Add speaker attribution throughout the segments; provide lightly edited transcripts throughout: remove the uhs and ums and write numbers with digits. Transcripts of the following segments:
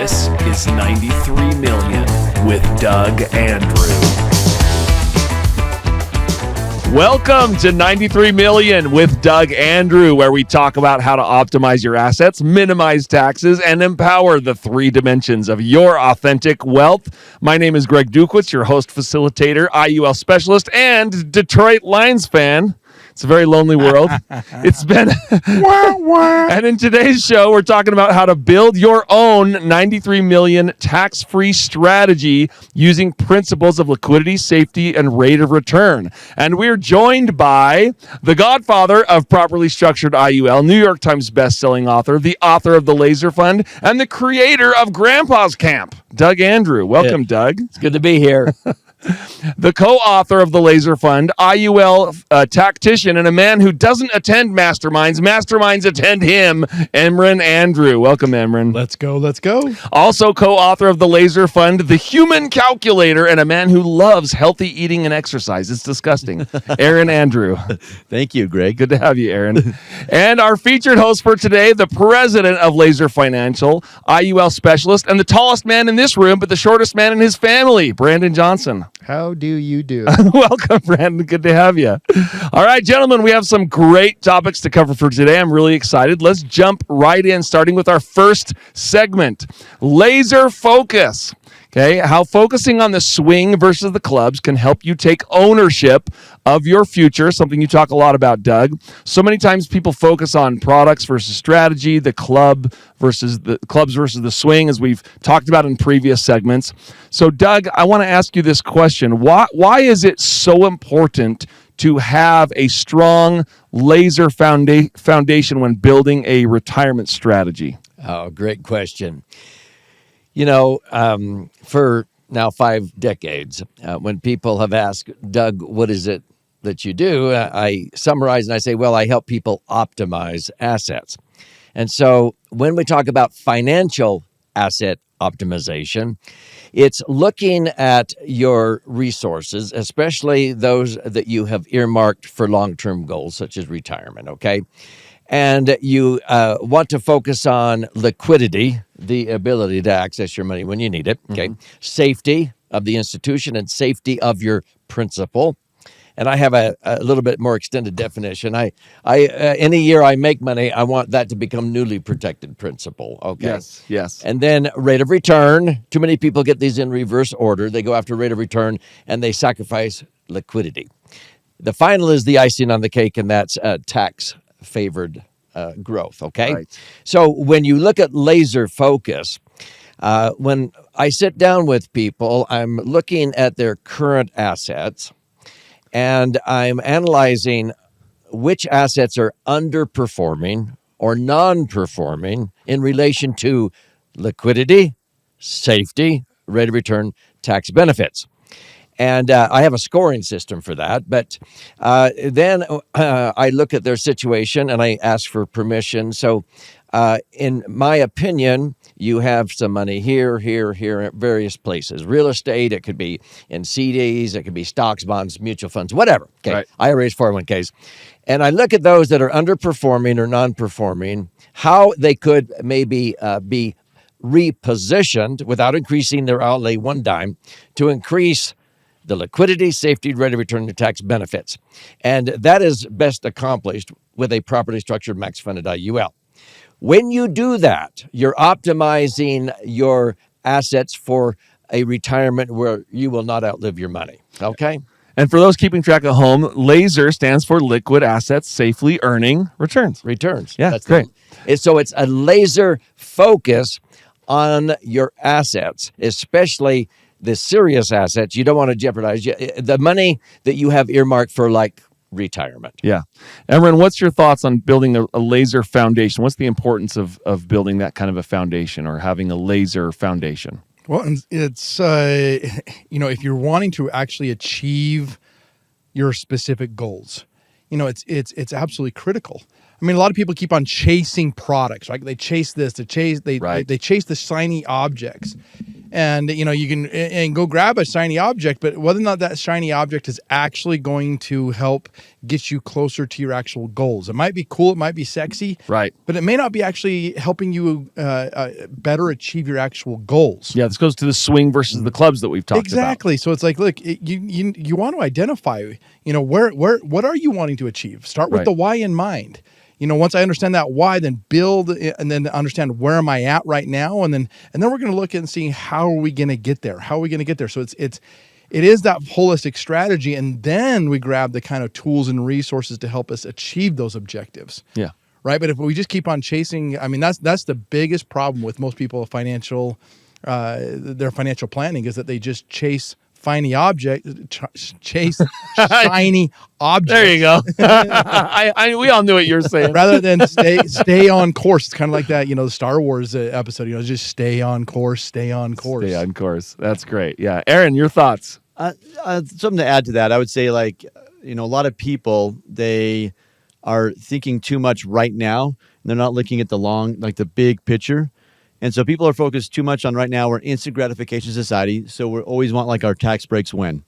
Speaker 1: This is 93 Million with Doug Andrew. Welcome to 93 Million with Doug Andrew, where we talk about how to optimize your assets, minimize taxes, and empower the three dimensions of your authentic wealth. My name is Greg Dukowitz, your host, facilitator, IUL specialist, and Detroit Lions fan. It's a very lonely world. It's been... And in today's show, we're talking about how to build your own 93 million tax-free strategy using principles of liquidity, safety, and rate of return. And we're joined by the godfather of properly structured IUL, New York Times bestselling author, the author of the L.A.S.E.R Fund, and the creator of Grandpa's Camp, Doug Andrew. Welcome, Doug.
Speaker 2: It's good to be here.
Speaker 1: The co-author of the L.A.S.E.R Fund, IUL tactician, and a man who doesn't attend masterminds. Masterminds attend him, Emron Andrew. Welcome, Emron.
Speaker 3: Let's go, let's go.
Speaker 1: Also co-author of the L.A.S.E.R Fund, the human calculator, and a man who loves healthy eating and exercise. It's disgusting. Aaron Andrew.
Speaker 2: Thank you, Greg.
Speaker 1: Good to have you, Aaron. And our featured host for today, the president of L.A.S.E.R Financial, IUL specialist, and the tallest man in this room, but the shortest man in his family, Brandon Johnson.
Speaker 3: How do you do?
Speaker 1: Welcome, Brandon. Good to have you. All right, gentlemen, we have some great topics to cover for today. I'm really excited. Let's jump right in, starting with our first segment, laser focus. Okay, how focusing on the swing versus the clubs can help you take ownership of your future, something you talk a lot about, Doug. So many times people focus on products versus strategy, the clubs versus the swing, as we've talked about in previous segments. So, Doug, I want to ask you this question. Why is it so important to have a strong laser foundation when building a retirement strategy?
Speaker 2: Oh, great question. You know, for now 5 decades, when people have asked, Doug, what is it that you do? I summarize and I say, well, I help people optimize assets. And so when we talk about financial asset optimization, it's looking at your resources, especially those that you have earmarked for long-term goals, such as retirement, okay? And you want to focus on liquidity, the ability to access your money when you need it, okay? Mm-hmm. Safety of the institution and safety of your principal. And I have a little bit more extended definition. Any year I make money, I want that to become newly protected principal, okay?
Speaker 1: Yes.
Speaker 2: And then rate of return. Too many people get these in reverse order. They go after rate of return and they sacrifice liquidity. The final is the icing on the cake, and that's tax-favored growth, okay?
Speaker 1: Right.
Speaker 2: So when you look at laser focus, when I sit down with people, I'm looking at their current assets, and I'm analyzing which assets are underperforming or non-performing in relation to liquidity, safety, rate of return, tax benefits. And I have a scoring system for that. But then I look at their situation and I ask for permission. So in my opinion, you have some money here, at various places. Real estate, it could be in CDs, it could be stocks, bonds, mutual funds, whatever. Okay,
Speaker 1: right.
Speaker 2: IRAs, 401ks. And I look at those that are underperforming or non-performing, how they could maybe be repositioned without increasing their outlay one dime to increase the liquidity, safety, rate of return, and tax benefits. And that is best accomplished with a properly structured max-funded IUL. When you do that, you're optimizing your assets for a retirement where you will not outlive your money, okay?
Speaker 1: And for those keeping track at home, LASER stands for Liquid Assets Safely Earning Returns.
Speaker 2: Yeah, that's great. So it's a laser focus on your assets, especially the serious assets. You don't want to jeopardize the money that you have earmarked for, like, retirement.
Speaker 1: Yeah. Emron, what's your thoughts on building a laser foundation? What's the importance of building that kind of a foundation or having a laser foundation?
Speaker 3: Well, it's, if you're wanting to actually achieve your specific goals, it's absolutely critical. I mean, a lot of people keep on chasing products, right? They chase this, they chase the shiny objects. And you can and go grab a shiny object, but whether or not that shiny object is actually going to help get you closer to your actual goals. It might be cool, it might be sexy,
Speaker 1: Right.
Speaker 3: but it may not be actually helping you better achieve your actual goals.
Speaker 1: Yeah, this goes to the swing versus the clubs that we've talked
Speaker 3: Exactly. So it's like, look, you want to identify, where what are you wanting to achieve? Start with
Speaker 1: Right.
Speaker 3: the why in mind. Once I understand that why, then build and then understand where am I at right now, and then we're going to look at and see how are we going to get there? How are we going to get there? So it is that holistic strategy, and then we grab the kind of tools and resources to help us achieve those objectives.
Speaker 1: about. Yeah.
Speaker 3: Right. But if we just keep on chasing, I mean, that's the biggest problem with most people their financial planning is that they just chase shiny objects.
Speaker 1: There you go. We all knew what you were saying.
Speaker 3: Rather than stay on course. It's kind of like that, the Star Wars episode, just stay on course, stay on course.
Speaker 1: Stay on course. That's great. Yeah. Aaron, your thoughts?
Speaker 4: Something to add to that, I would say, a lot of people, they are thinking too much right now. And they're not looking at the big picture. And so people are focused too much on right now. We're instant gratification society, so we always want our tax breaks when.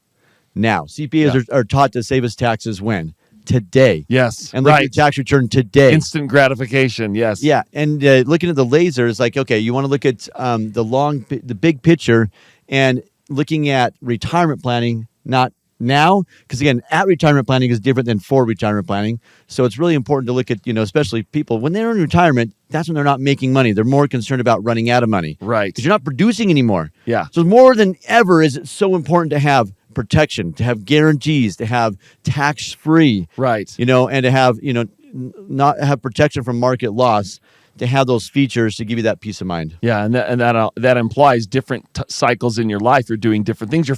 Speaker 4: Now, CPAs are taught to save us taxes when? Today.
Speaker 1: Yes.
Speaker 4: And look at your tax return today.
Speaker 1: Instant gratification. Yes.
Speaker 4: Yeah, and looking at the laser is like, okay, you want to look at the big picture, and looking at retirement planning, not now, because again, at retirement planning is different than for retirement planning. So it's really important to look at, especially people when they're in retirement, that's when they're not making money. They're more concerned about running out of money.
Speaker 1: Right.
Speaker 4: Because you're not producing anymore.
Speaker 1: Yeah.
Speaker 4: So more than ever is it so important to have protection, to have guarantees, to have tax-free.
Speaker 1: Right.
Speaker 4: And to have, not have protection from market loss, to have those features to give you that peace of mind.
Speaker 1: Yeah, and that implies different cycles in your life. You're doing different things. You're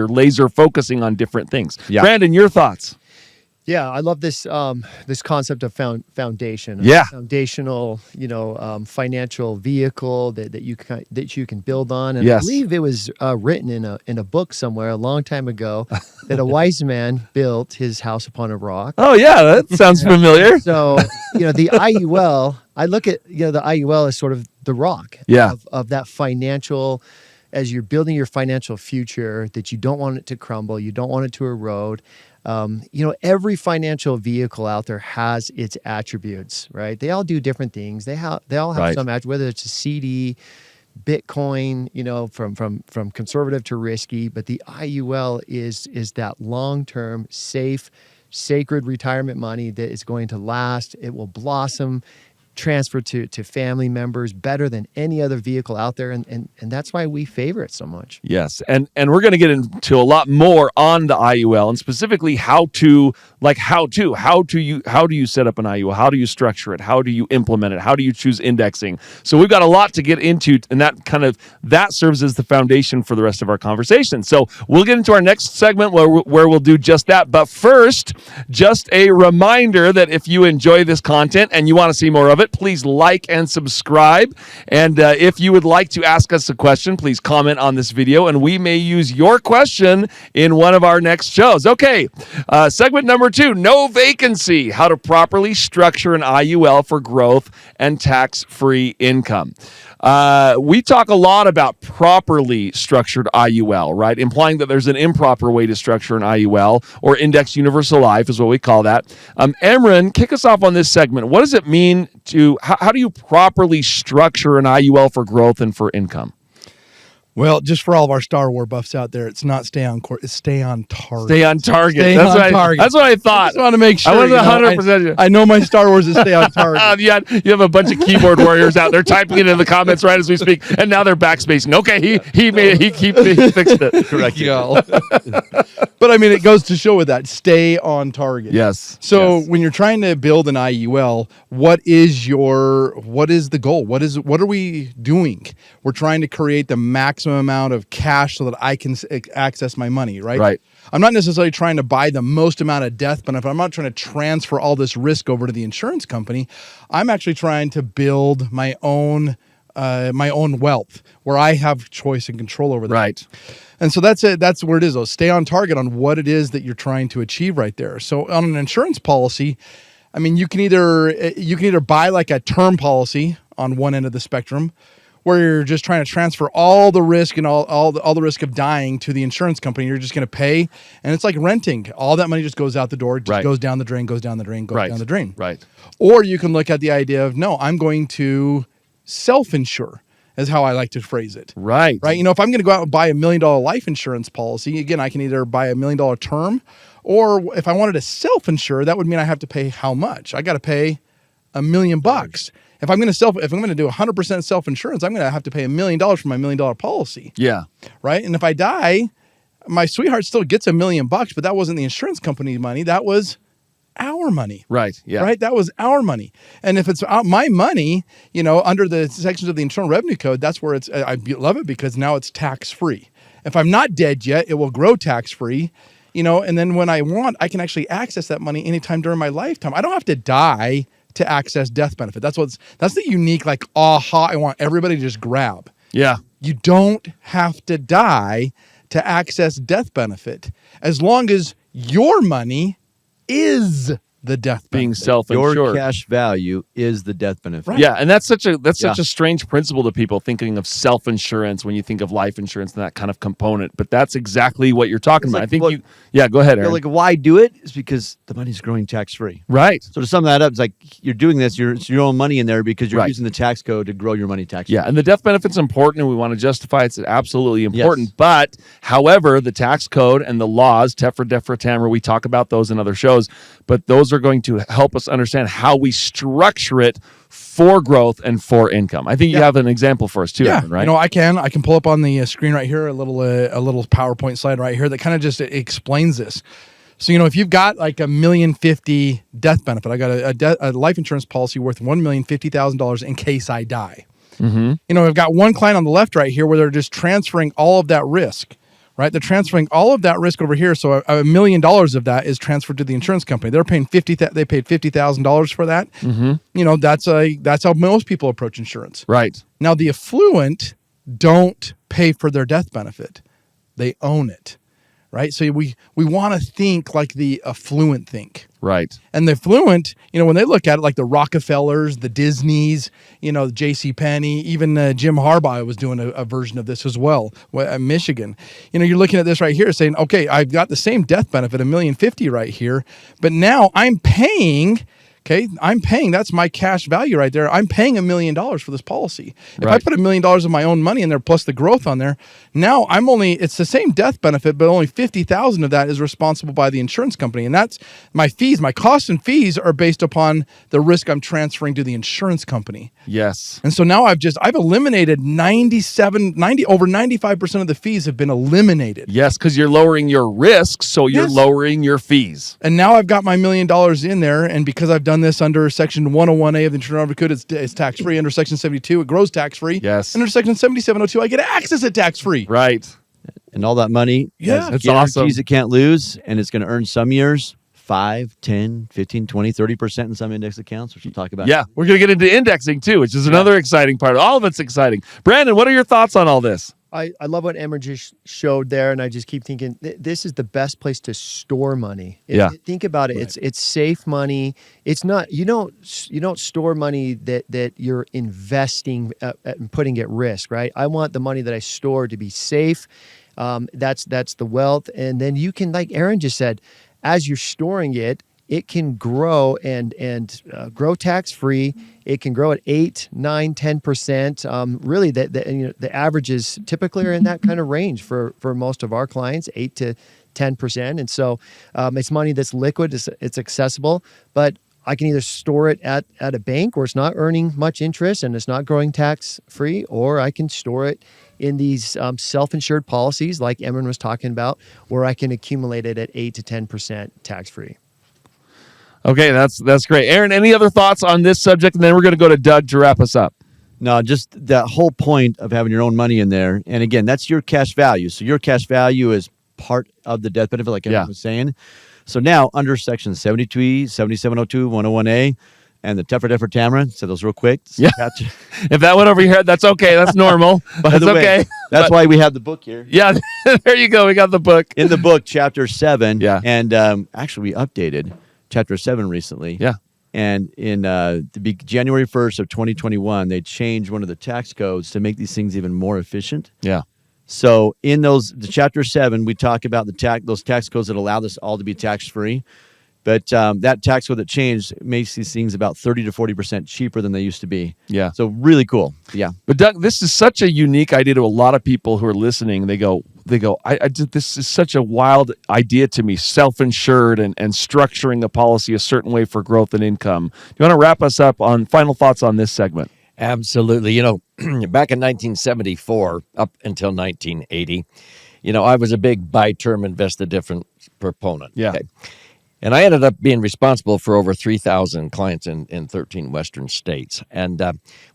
Speaker 1: laser focusing on different things.
Speaker 4: Yeah.
Speaker 1: Brandon, your thoughts?
Speaker 5: Yeah, I love this this concept of foundation.
Speaker 1: Yeah.
Speaker 5: Foundational, financial vehicle that you can build on. And
Speaker 1: Yes.
Speaker 5: I believe it was written in a book somewhere a long time ago that a wise man built his house upon a rock.
Speaker 1: Oh yeah, that sounds familiar.
Speaker 5: So the IUL, I look at the IUL as sort of the rock.
Speaker 1: Yeah.
Speaker 5: Of that financial. As you're building your financial future, that you don't want it to crumble, you don't want it to erode. Every financial vehicle out there has its attributes, right? They all do different things. They all have
Speaker 1: Right.
Speaker 5: some attributes, whether it's a CD, Bitcoin, from conservative to risky. But the IUL is that long-term, safe, sacred retirement money that is going to last. It will blossom, transfer to family members better than any other vehicle out there, and that's why we favor it so much.
Speaker 1: Yes, and we're going to get into a lot more on the IUL, and specifically how do you set up an IUL? How do you structure it? How do you implement it? How do you choose indexing? So we've got a lot to get into, and that serves as the foundation for the rest of our conversation. So we'll get into our next segment where we'll do just that. But first, just a reminder that if you enjoy this content and you want to see more of it, please like and subscribe. And if you would like to ask us a question, please comment on this video, and we may use your question in one of our next shows. Okay, segment number 2, no vacancy, how to properly structure an IUL for growth and tax-free income. We talk a lot about properly structured IUL, right? Implying that there's an improper way to structure an IUL, or Index Universal Life is what we call that. Emran, kick us off on this segment. What does it mean how do you properly structure an IUL for growth and for income?
Speaker 3: Well, just for all of our Star Wars buffs out there, it's not stay on course, it's stay on target.
Speaker 1: Stay on target.
Speaker 3: Stay
Speaker 1: That's
Speaker 3: on
Speaker 1: what
Speaker 3: target.
Speaker 1: That's what I thought.
Speaker 3: I just want to make sure.
Speaker 1: I wasn't 100%.
Speaker 3: I know my Star Wars is stay on target.
Speaker 1: You have a bunch of keyboard warriors out there typing it in the comments right as we speak, and now they're backspacing. Okay, he fixed it.
Speaker 4: Correct.
Speaker 3: But I mean, it goes to show with that, stay on target.
Speaker 1: Yes.
Speaker 3: So when you're trying to build an IUL, what is the goal? What are we doing? We're trying to create the maximum amount of cash so that I can access my money, right?
Speaker 1: Right.
Speaker 3: I'm not necessarily trying to buy the most amount of death, but if I'm not trying to transfer all this risk over to the insurance company, I'm actually trying to build my own wealth where I have choice and control over that.
Speaker 1: Right.
Speaker 3: And so that's it. That's where it is, though. Stay on target on what it is that you're trying to achieve right there. So on an insurance policy, I mean, you can either buy like a term policy on one end of the spectrum, where you're just trying to transfer all the risk and all the risk of dying to the insurance company. You're just going to pay, and it's like renting. All that money just goes out the door, just goes down the drain, goes down the drain, goes down the drain.
Speaker 1: Right.
Speaker 3: Or you can look at the idea of, no, I'm going to self-insure, is how I like to phrase it.
Speaker 1: Right.
Speaker 3: Right. If I'm going to go out and buy $1 million life insurance policy, again, I can either buy $1 million term, or if I wanted to self-insure, that would mean I have to pay how much? I got to pay $1 million. If I'm going to do 100% self-insurance, I'm going to have to pay $1 million for my $1 million policy.
Speaker 1: Yeah.
Speaker 3: Right. And if I die, my sweetheart still gets $1 million, but that wasn't the insurance company money. That was our money.
Speaker 1: Right. Yeah.
Speaker 3: Right. That was our money. And if it's my money, under the sections of the Internal Revenue Code, that's where I love it, because now it's tax free. If I'm not dead yet, it will grow tax free, and then when I want, I can actually access that money anytime during my lifetime. I don't have to die to access death benefit. That's the unique, I want everybody to just grab.
Speaker 1: Yeah.
Speaker 3: You don't have to die to access death benefit, as long as your money is the death benefit.
Speaker 1: Being self-insured.
Speaker 4: Your cash value is the death benefit.
Speaker 3: Right.
Speaker 1: Yeah, and that's such a strange principle to people, thinking of self-insurance when you think of life insurance and that kind of component. But that's exactly what you're talking about. I think go ahead, Aaron.
Speaker 4: Why do it? Is because the money's growing tax-free.
Speaker 1: Right.
Speaker 4: So to sum that up, it's like you're doing this, it's your own money in there because you're using the tax code to grow your money tax-free.
Speaker 1: Yeah, and the death benefit's important, and we want to justify it's absolutely important.
Speaker 4: Yes.
Speaker 1: But, however, the tax code and the laws, TEFRA, DEFRA, TAMRA, we talk about those in other shows, but those are going to help us understand how we structure it for growth and for income. I think you have an example for us too, Evan, right?
Speaker 3: I can pull up on the screen right here a little PowerPoint slide right here that kind of just explains this. So, if you've got like $1,050,000 death benefit, I got a life insurance policy worth $1,050,000 in case I die.
Speaker 1: Mm-hmm.
Speaker 3: I've got one client on the left right here where they're just transferring all of that risk. Right, they're transferring all of that risk over here. So $1 million of that is transferred to the insurance company. They're paying They paid $50,000 for that.
Speaker 1: Mm-hmm.
Speaker 3: That's how most people approach insurance.
Speaker 1: Right.
Speaker 3: Now the affluent don't pay for their death benefit; they own it. Right. So we want to think like the affluent think.
Speaker 1: Right.
Speaker 3: And the affluent, when they look at it, like the Rockefellers, the Disneys, the J.C. Penney, even Jim Harbaugh was doing a version of this as well at Michigan. You're looking at this right here saying, okay, I've got the same death benefit, $1,050,000 right here, but now I'm paying. Okay, that's my cash value right there. I'm paying $1 million for this policy. If I put $1 million of my own money in there plus the growth on there, now it's the same death benefit, but only $50,000 of that is responsible by the insurance company. And that's my fees. My costs and fees are based upon the risk I'm transferring to the insurance company.
Speaker 1: Yes.
Speaker 3: And so now I've eliminated over 95% of the fees have been eliminated.
Speaker 1: Yes, because you're lowering your risk, so you're lowering your fees.
Speaker 3: And now I've got my $1 million in there, and because I've done this under Section 101A of the Internal Revenue Code, it's tax-free. Under Section 72, it grows tax-free.
Speaker 1: Yes.
Speaker 3: Under Section 7702, I get access at tax-free.
Speaker 1: Right.
Speaker 4: And all that money has
Speaker 1: That's
Speaker 4: guarantees
Speaker 1: awesome.
Speaker 4: it can't lose, and it's going to earn some years 5, 10, 15, 20, 30% in some index accounts, which we'll talk about.
Speaker 1: Yeah, we're going to get into indexing too, which is another exciting part. All of it's exciting. Brandon, what are your thoughts on all this?
Speaker 5: I love what Emmer just showed there, and I just keep thinking this is the best place to store money. Think about it. Right. It's safe money. It's not you don't store money that you're investing and putting at risk, right? I want the money that I store to be safe. That's the wealth, and then you can, like Aaron just said, as you're storing it, it can grow and grow tax free. It can grow at 8, 9, 10%. Really, the averages typically are in that kind of range for most of our clients, 8 to 10%. And so it's money that's liquid, it's accessible, but I can either store it at a bank where it's not earning much interest and it's not growing tax free, or I can store it in these self-insured policies like Emron was talking about, where I can accumulate it at 8 to 10% tax free.
Speaker 1: Okay, that's great. Aaron, any other thoughts on this subject? And then we're going to go to Doug to wrap us up.
Speaker 4: No, just that whole point of having your own money in there. And again, that's your cash value. So your cash value is part of the death benefit, like Aaron was saying. So now under Section 72E, 7702, 101A, and the TEFRA, TAMRA, so those real quick.
Speaker 1: Yeah. If that went over your head, that's okay. That's normal.
Speaker 4: By the way, that's why we have the book here.
Speaker 1: Yeah, there you go. We got the book.
Speaker 4: In the book, Chapter 7.
Speaker 1: Yeah.
Speaker 4: And actually, we updated Chapter 7 recently.
Speaker 1: Yeah.
Speaker 4: And in January 1st of 2021, they changed one of the tax codes to make these things even more efficient.
Speaker 1: Yeah.
Speaker 4: So in the Chapter 7, we talk about those tax codes that allow this all to be tax-free. But that tax code that changed makes these things about 30 to 40% cheaper than they used to be.
Speaker 1: Yeah.
Speaker 4: So really cool. Yeah.
Speaker 1: But Doug, this is such a unique idea to a lot of people who are listening. They go, this is such a wild idea to me, self-insured and structuring a policy a certain way for growth and income. Do you want to wrap us up on final thoughts on this segment?
Speaker 2: Absolutely. Back in 1974 up until 1980, I was a big buy term, invest the difference proponent.
Speaker 1: Yeah.
Speaker 2: Okay? And I ended up being responsible for over 3,000 clients in 13 Western states. And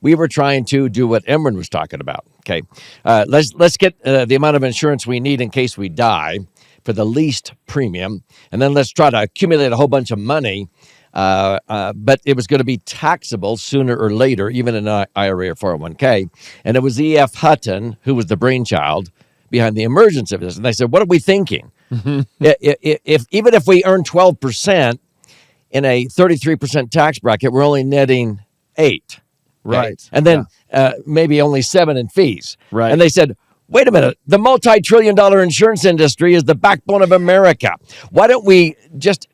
Speaker 2: we were trying to do what Emron was talking about. Okay, let's get the amount of insurance we need in case we die for the least premium. And then let's try to accumulate a whole bunch of money. But it was going to be taxable sooner or later, even in an IRA or 401k. And it was E.F. Hutton, who was the brainchild behind the emergence of this. And they said, what are we thinking? Even if we earn 12% in a 33% tax bracket, we're only netting 8.
Speaker 1: Right.
Speaker 2: Okay? And then maybe only 7 in fees.
Speaker 1: Right.
Speaker 2: And they said, wait a minute, the multi-trillion-dollar insurance industry is the backbone of America. Why don't we just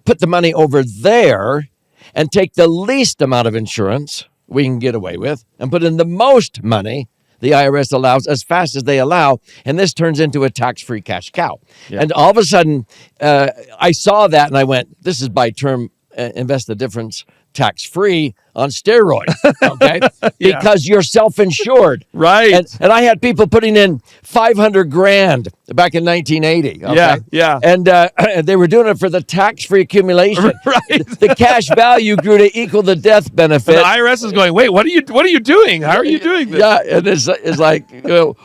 Speaker 2: put the money over there and take the least amount of insurance we can get away with and put in the most money the IRS allows as fast as they allow, and this turns into a tax-free cash cow. Yeah. And all of a sudden, I saw that, and I went, this is by term invest the difference tax-free on steroids, okay?
Speaker 1: Yeah.
Speaker 2: Because you're self-insured.
Speaker 1: Right.
Speaker 2: And I had people putting in $500,000 back in 1980. Okay?
Speaker 1: Yeah.
Speaker 2: And they were doing it for the tax-free accumulation.
Speaker 1: Right.
Speaker 2: The cash value grew to equal the death benefit.
Speaker 1: And the IRS is going, wait, what are you doing? How are you doing this?
Speaker 2: Yeah, and it's like, who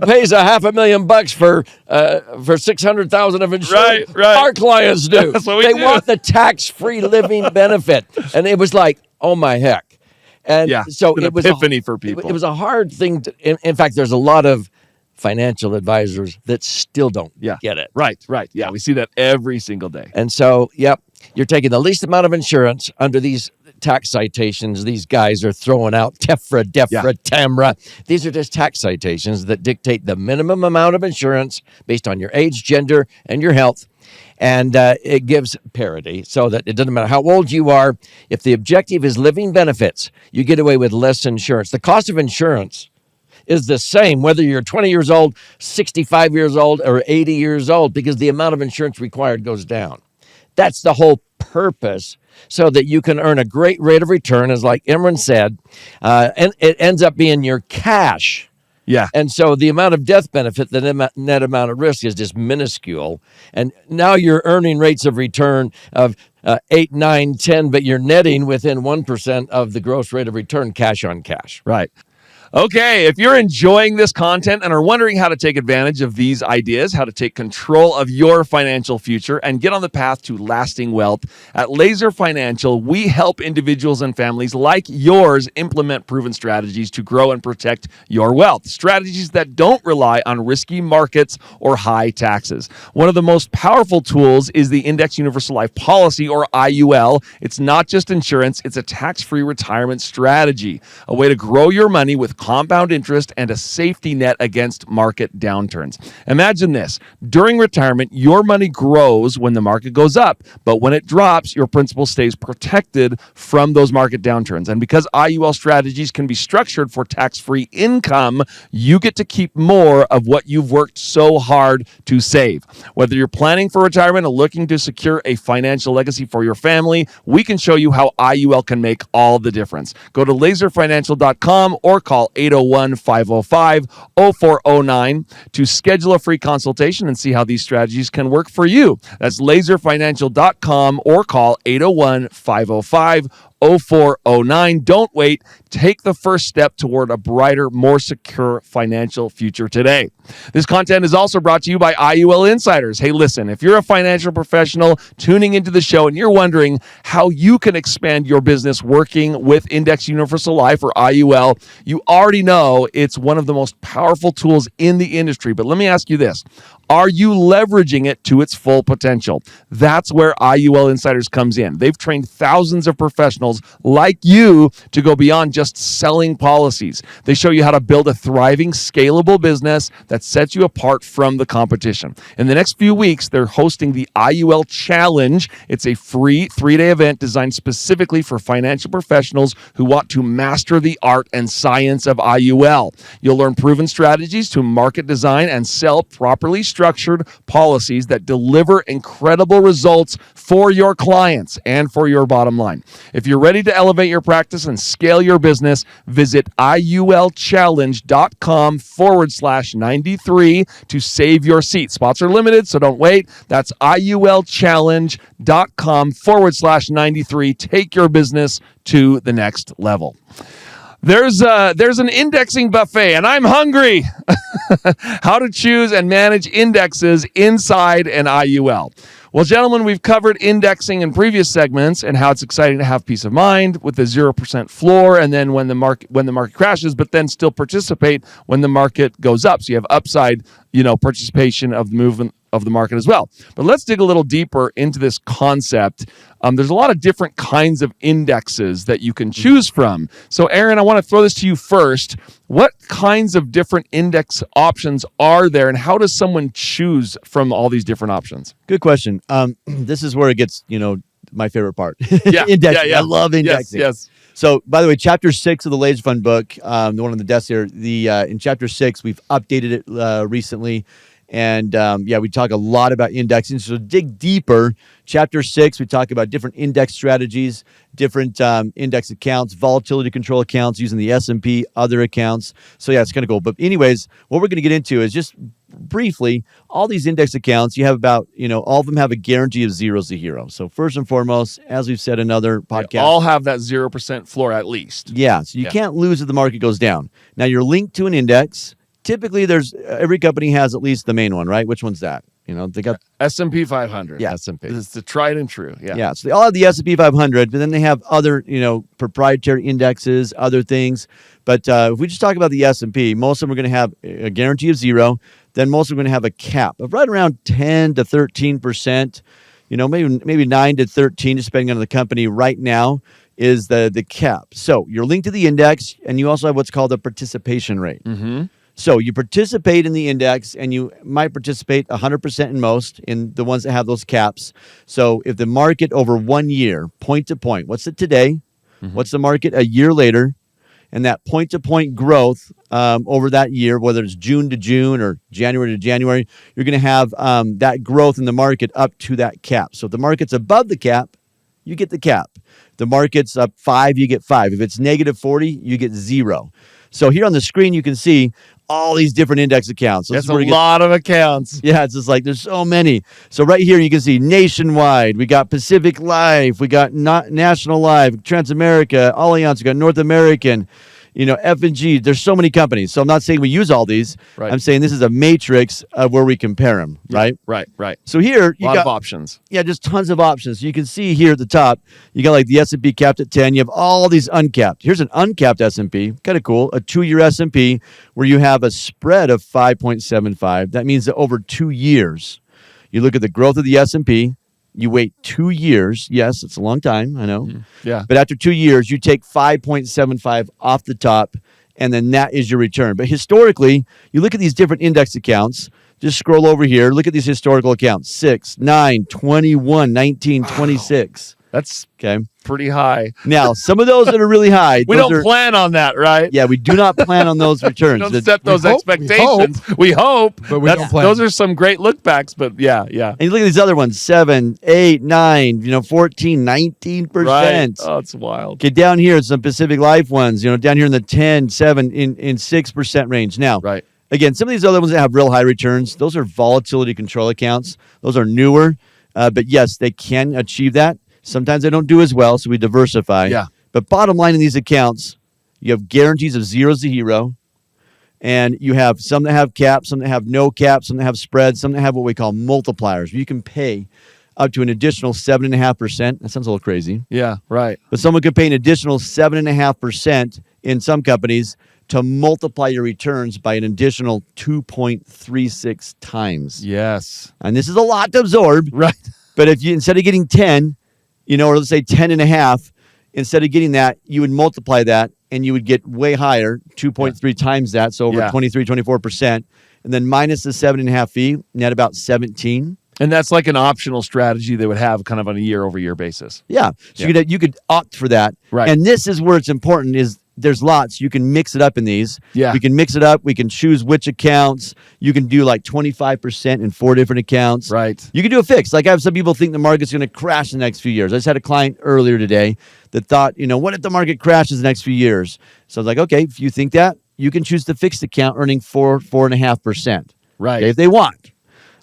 Speaker 2: pays $500,000 for 600,000 of insurance?
Speaker 1: Right.
Speaker 2: Our clients do.
Speaker 1: That's what we
Speaker 2: They
Speaker 1: do.
Speaker 2: want the tax-free living benefit, and it was like, oh my heck. And so
Speaker 1: an
Speaker 2: it was
Speaker 1: epiphany for people.
Speaker 2: It was a hard thing to, in fact, there's a lot of financial advisors that still don't get it.
Speaker 1: Right. Yeah, we see that every single day.
Speaker 2: And so, you're taking the least amount of insurance under these tax citations. These guys are throwing out TEFRA, DEFRA, TAMRA. These are just tax citations that dictate the minimum amount of insurance based on your age, gender, and your health. And it gives parity so that it doesn't matter how old you are. If the objective is living benefits, you get away with less insurance. The cost of insurance is the same whether you're 20 years old, 65 years old, or 80 years old, because the amount of insurance required goes down. That's the whole purpose, so that you can earn a great rate of return, as like Emron said, and it ends up being your cash.
Speaker 1: Yeah.
Speaker 2: And so the amount of death benefit, the net amount of risk is just minuscule. And now you're earning rates of return of 8, 9, 10, but you're netting within 1% of the gross rate of return, cash on cash.
Speaker 1: Right. Okay, if you're enjoying this content and are wondering how to take advantage of these ideas, how to take control of your financial future and get on the path to lasting wealth, at L.A.S.E.R Financial, we help individuals and families like yours implement proven strategies to grow and protect your wealth. Strategies that don't rely on risky markets or high taxes. One of the most powerful tools is the Index Universal Life Policy, or IUL. It's not just insurance, it's a tax-free retirement strategy, a way to grow your money with compound interest and a safety net against market downturns. Imagine this. During retirement, your money grows when the market goes up, but when it drops, your principal stays protected from those market downturns. And because IUL strategies can be structured for tax-free income, you get to keep more of what you've worked so hard to save. Whether you're planning for retirement or looking to secure a financial legacy for your family, we can show you how IUL can make all the difference. Go to laserfinancial.com or call 801-505-0409 to schedule a free consultation and see how these strategies can work for you. That's laserfinancial.com or call 801-505-0409. 0409. Don't wait. Take the first step toward a brighter, more secure financial future today. This content is also brought to you by IUL Insiders. Hey, listen, if you're a financial professional tuning into the show and you're wondering how you can expand your business working with Index Universal Life or IUL, you already know it's one of the most powerful tools in the industry. But let me ask you this. Are you leveraging it to its full potential? That's where IUL Insiders comes in. They've trained thousands of professionals like you to go beyond just selling policies. They show you how to build a thriving, scalable business that sets you apart from the competition. In the next few weeks, they're hosting the IUL Challenge. It's a free 3-day event designed specifically for financial professionals who want to master the art and science of IUL. You'll learn proven strategies to market design and sell properly structured policies that deliver incredible results for your clients and for your bottom line. If you're ready to elevate your practice and scale your business, visit IULchallenge.com/93 to save your seat. Spots are limited, so don't wait. That's IULchallenge.com/93. Take your business to the next level. There's an indexing buffet, and I'm hungry. How to choose and manage indexes inside an IUL. Well, gentlemen, we've covered indexing in previous segments and how it's exciting to have peace of mind with the 0% floor, and then when the market crashes, but then still participate when the market goes up. So you have upside, participation of the movement of the market as well. But let's dig a little deeper into this concept. There's a lot of different kinds of indexes that you can choose from. So Aaron, I want to throw this to you first. What kinds of different index options are there, and how does someone choose from all these different options?
Speaker 4: Good question. This is where it gets, my favorite part.
Speaker 1: Yeah,
Speaker 4: indexing. I love indexing.
Speaker 1: Yes.
Speaker 4: So, by the way, Chapter 6 of the L.A.S.E.R Fund book, the one on the desk here, in Chapter 6, we've updated it recently. And we talk a lot about indexing. So dig deeper. Chapter 6, we talk about different index strategies, different index accounts, volatility control accounts using the S&P, other accounts. So yeah, it's kind of cool. But anyways, what we're going to get into is just briefly, all these index accounts, you have about, all of them have a guarantee of 0 to hero. So first and foremost, as we've said in other podcasts,
Speaker 1: they all have that 0% floor at least.
Speaker 4: Yeah, so you can't lose if the market goes down. Now you're linked to an index. Typically, every company has at least the main one, right? Which one's that? They got
Speaker 1: S&P 500.
Speaker 4: Yeah,
Speaker 1: S&P. It's the tried and true. Yeah.
Speaker 4: Yeah. So they all have the S&P 500, but then they have other, proprietary indexes, other things. But if we just talk about the S&P, most of them are going to have a guarantee of 0. Then most of them are going to have a cap of right around 10 to 13%. Maybe 9 to 13, just depending on the company. Right now is the cap. So you're linked to the index, and you also have what's called a participation rate.
Speaker 1: Mm-hmm.
Speaker 4: So you participate in the index, and you might participate 100% in most, in the ones that have those caps. So if the market over 1 year, point to point, what's it today? Mm-hmm. What's the market a year later? And that point-to-point growth over that year, whether it's June to June or January to January, you're going to have that growth in the market up to that cap. So if the market's above the cap, you get the cap. If the market's up 5, you get 5. If it's negative 40, you get 0. So here on the screen, you can see all these different index accounts.
Speaker 1: That's a lot of accounts.
Speaker 4: Yeah, it's just like there's so many. So right here, you can see Nationwide. We got Pacific Life. We got National Life, Transamerica, Allianz. We got North American. F&G. There's so many companies. So I'm not saying we use all these. Right. I'm saying this is a matrix of where we compare them. Right.
Speaker 1: Right.
Speaker 4: So here
Speaker 1: you got a lot of options.
Speaker 4: Yeah, just tons of options. You can see here at the top, you got like the S&P capped at 10. You have all these uncapped. Here's an uncapped S&P. Kind of cool. A 2-year S&P where you have a spread of 5.75. That means that over 2 years, you look at the growth of the S&P. You wait 2 years. Yes, it's a long time, I know.
Speaker 1: Yeah.
Speaker 4: But after 2 years, you take 5.75 off the top, and then that is your return. But historically, you look at these different index accounts. Just scroll over here. Look at these historical accounts. 6, 9, 21, 19, 26.
Speaker 1: That's
Speaker 4: okay.
Speaker 1: Pretty high.
Speaker 4: Now, some of those that are really high.
Speaker 1: We don't plan on that, right?
Speaker 4: Yeah, we do not plan on those returns.
Speaker 1: We don't set those expectations. We hope.
Speaker 3: But we don't plan.
Speaker 1: Those are some great look backs, but yeah.
Speaker 4: And you look at these other ones, 7, 8, 9, 14, 19%.
Speaker 1: Right. Oh, it's wild.
Speaker 4: Okay, down here, some Pacific Life ones, down here in the 10, 7, in 6% range. Now,
Speaker 1: right.
Speaker 4: Again, some of these other ones that have real high returns, those are volatility control accounts. Those are newer, but yes, they can achieve that. Sometimes they don't do as well, so we diversify.
Speaker 1: Yeah.
Speaker 4: But bottom line in these accounts, you have guarantees of 0 to hero, and you have some that have caps, some that have no caps, some that have spreads, some that have what we call multipliers. You can pay up to an additional 7.5%. That sounds a little crazy.
Speaker 1: Yeah, right.
Speaker 4: But someone could pay an additional 7.5% in some companies to multiply your returns by an additional 2.36 times.
Speaker 1: Yes.
Speaker 4: And this is a lot to absorb.
Speaker 1: Right.
Speaker 4: But if you, instead of getting 10, or let's say 10.5, instead of getting that, you would multiply that and you would get way higher, 2.3 times that. So over 23, 24%. And then minus the 7.5 fee, net about 17.
Speaker 1: And that's like an optional strategy they would have kind of on a year-over-year basis.
Speaker 4: Yeah. So you could opt for that.
Speaker 1: Right.
Speaker 4: And this is where it's important is there's lots. You can mix it up in these.
Speaker 1: Yeah.
Speaker 4: We can mix it up. We can choose which accounts. You can do like 25% in 4 different accounts.
Speaker 1: Right.
Speaker 4: You can do a fix. Like I have some people think the market's going to crash in the next few years. I just had a client earlier today that thought, what if the market crashes the next few years? So I was like, okay, if you think that, you can choose the fixed account earning 4.5%.
Speaker 1: Right.
Speaker 4: Okay, if they want.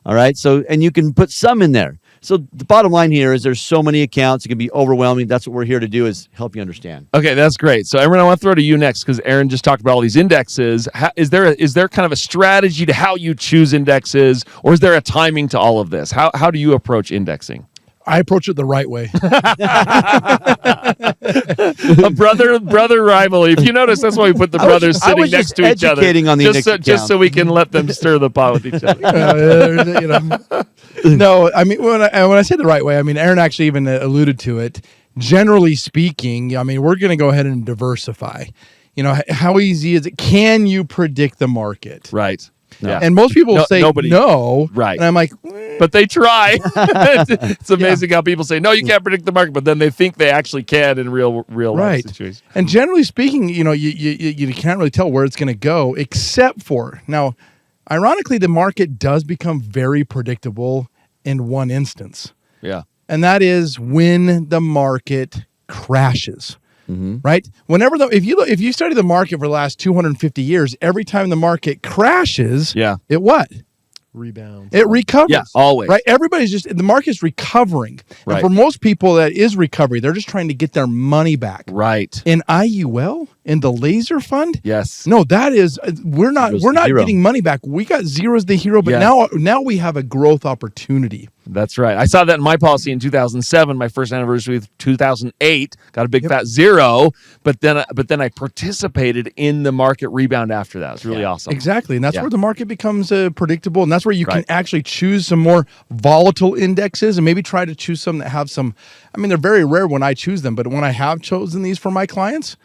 Speaker 4: All right. So, and you can put some in there. So the bottom line here is there's so many accounts. It can be overwhelming. That's what we're here to do is help you understand.
Speaker 1: Okay, that's great. So, Aaron, I want to throw to you next because Aaron just talked about all these indexes. Is there kind of a strategy to how you choose indexes, or is there a timing to all of this? How do you approach indexing?
Speaker 3: I approach it the right way.
Speaker 1: A brother rivalry. If you notice, that's why we put the brothers
Speaker 4: I
Speaker 1: sitting
Speaker 4: was
Speaker 1: next
Speaker 4: just
Speaker 1: to each other.
Speaker 4: educating on the index
Speaker 1: just so we can let them stir the pot with each other.
Speaker 3: No, I mean when I say the right way, I mean Aaron actually even alluded to it. Generally speaking, I mean we're going to go ahead and diversify. How easy is it? Can you predict the market?
Speaker 1: Right. Yeah.
Speaker 3: And most people say
Speaker 1: nobody.
Speaker 3: no.
Speaker 1: Right.
Speaker 3: And I'm like,
Speaker 1: but they try. It's amazing how people say, no, you can't predict the market, but then they think they actually can in real life situations.
Speaker 3: And generally speaking, you can't really tell where it's going to go, except for now. Ironically, the market does become very predictable in one instance.
Speaker 1: Yeah.
Speaker 3: And that is when the market crashes. Mm-hmm. Right? Whenever if you study the market for the last 250 years, every time the market crashes, it what?
Speaker 5: Rebounds.
Speaker 3: It recovers.
Speaker 1: Yeah, always.
Speaker 3: Right? The market's recovering.
Speaker 1: Right.
Speaker 3: And for most people, that is recovery. They're just trying to get their money back.
Speaker 1: Right.
Speaker 3: In IUL, in the L.A.S.E.R fund,
Speaker 1: yes.
Speaker 3: No, that is we're not
Speaker 4: hero.
Speaker 3: getting money back. We got zeros the hero, but now we have a growth opportunity.
Speaker 1: That's right. I saw that in my policy in 2007, my first anniversary with 2008, got a big fat zero, but then I participated in the market rebound after that. It was really awesome.
Speaker 3: Exactly. And that's where the market becomes predictable, and that's where you can actually choose some more volatile indexes and maybe try to choose some that have some, I mean, they're very rare when I choose them, but when I have chosen these for my clients,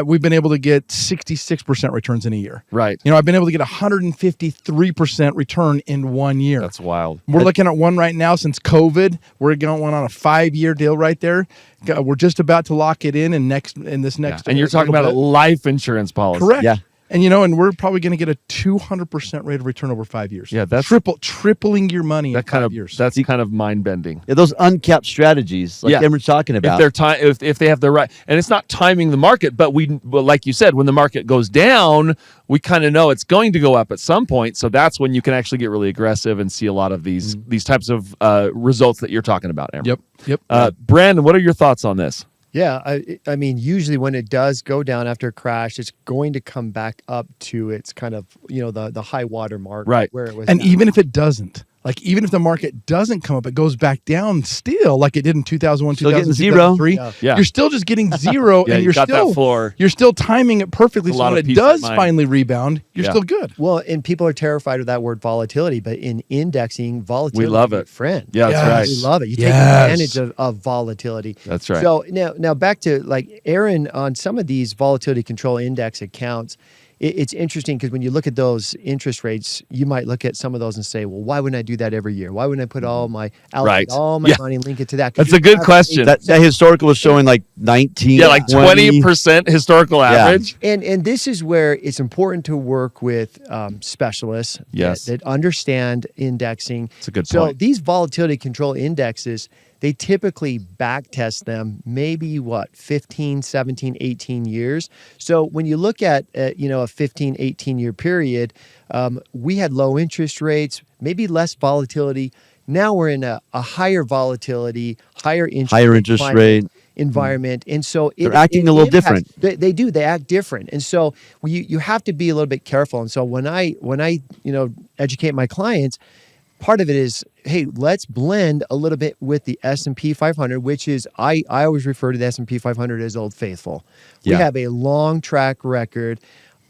Speaker 3: we've been able to get 66% returns in a year.
Speaker 1: Right.
Speaker 3: I've been able to get 153% return in 1 year.
Speaker 1: That's wild.
Speaker 3: We're looking at one right now since COVID. We're going on a 5-year deal right there. We're just about to lock it in this next.
Speaker 1: And you're talking about a life insurance policy.
Speaker 3: Correct.
Speaker 4: Yeah.
Speaker 3: And and we're probably going to get a 200% rate of return over 5 years.
Speaker 1: Yeah, that's
Speaker 3: tripling your money in 5 years.
Speaker 1: That's kind of mind bending.
Speaker 4: Yeah, those uncapped strategies, like Emmer's talking about.
Speaker 1: If they have the right, and it's not timing the market, but like you said, when the market goes down, we kind of know it's going to go up at some point. So that's when you can actually get really aggressive and see a lot of these types of results that you're talking about, Amber.
Speaker 3: Yep.
Speaker 1: Brandon, what are your thoughts on this?
Speaker 5: Yeah, I mean, usually when it does go down after a crash, it's going to come back up to its kind of, the high water mark,
Speaker 1: right,
Speaker 5: where it was.
Speaker 3: And even if it doesn't, like even if the market doesn't come up, it goes back down still, like it did in 2001,
Speaker 4: still
Speaker 3: 2003.
Speaker 1: Yeah.
Speaker 3: You're still just getting zero, and
Speaker 1: you've got that floor.
Speaker 3: You're still timing it perfectly. So when it does finally rebound, you're still good.
Speaker 5: Well, and people are terrified of that word volatility, but in indexing, volatility,
Speaker 1: we love it,
Speaker 5: friend.
Speaker 1: Yeah, that's right.
Speaker 5: We love it. You take advantage of volatility.
Speaker 1: That's right.
Speaker 5: So now back to like Aaron on some of these volatility control index accounts. It's interesting because when you look at those interest rates, you might look at some of those and say, well, why wouldn't I do that every year? Why wouldn't I put all my money and link it to that?
Speaker 1: That's a good question.
Speaker 4: That historical was showing like 19.
Speaker 1: Yeah, like 20% historical average.
Speaker 5: And this is where it's important to work with specialists that understand indexing.
Speaker 1: That's a good point.
Speaker 5: So these volatility control indexes, they typically back test them maybe 15, 17, 18 years. So when you look at a 15, 18 year period, we had low interest rates, maybe less volatility. Now we're in a higher volatility, higher
Speaker 4: Higher interest
Speaker 5: climate
Speaker 4: rate.
Speaker 5: environment, and so
Speaker 4: They're acting a little different.
Speaker 5: They do. They act different, and so you have to be a little bit careful. And so when I educate my clients, part of it is, hey, let's blend a little bit with the S&P 500, which is I always refer to the S&P 500 as Old Faithful. We
Speaker 4: Yeah.
Speaker 5: have a long track record,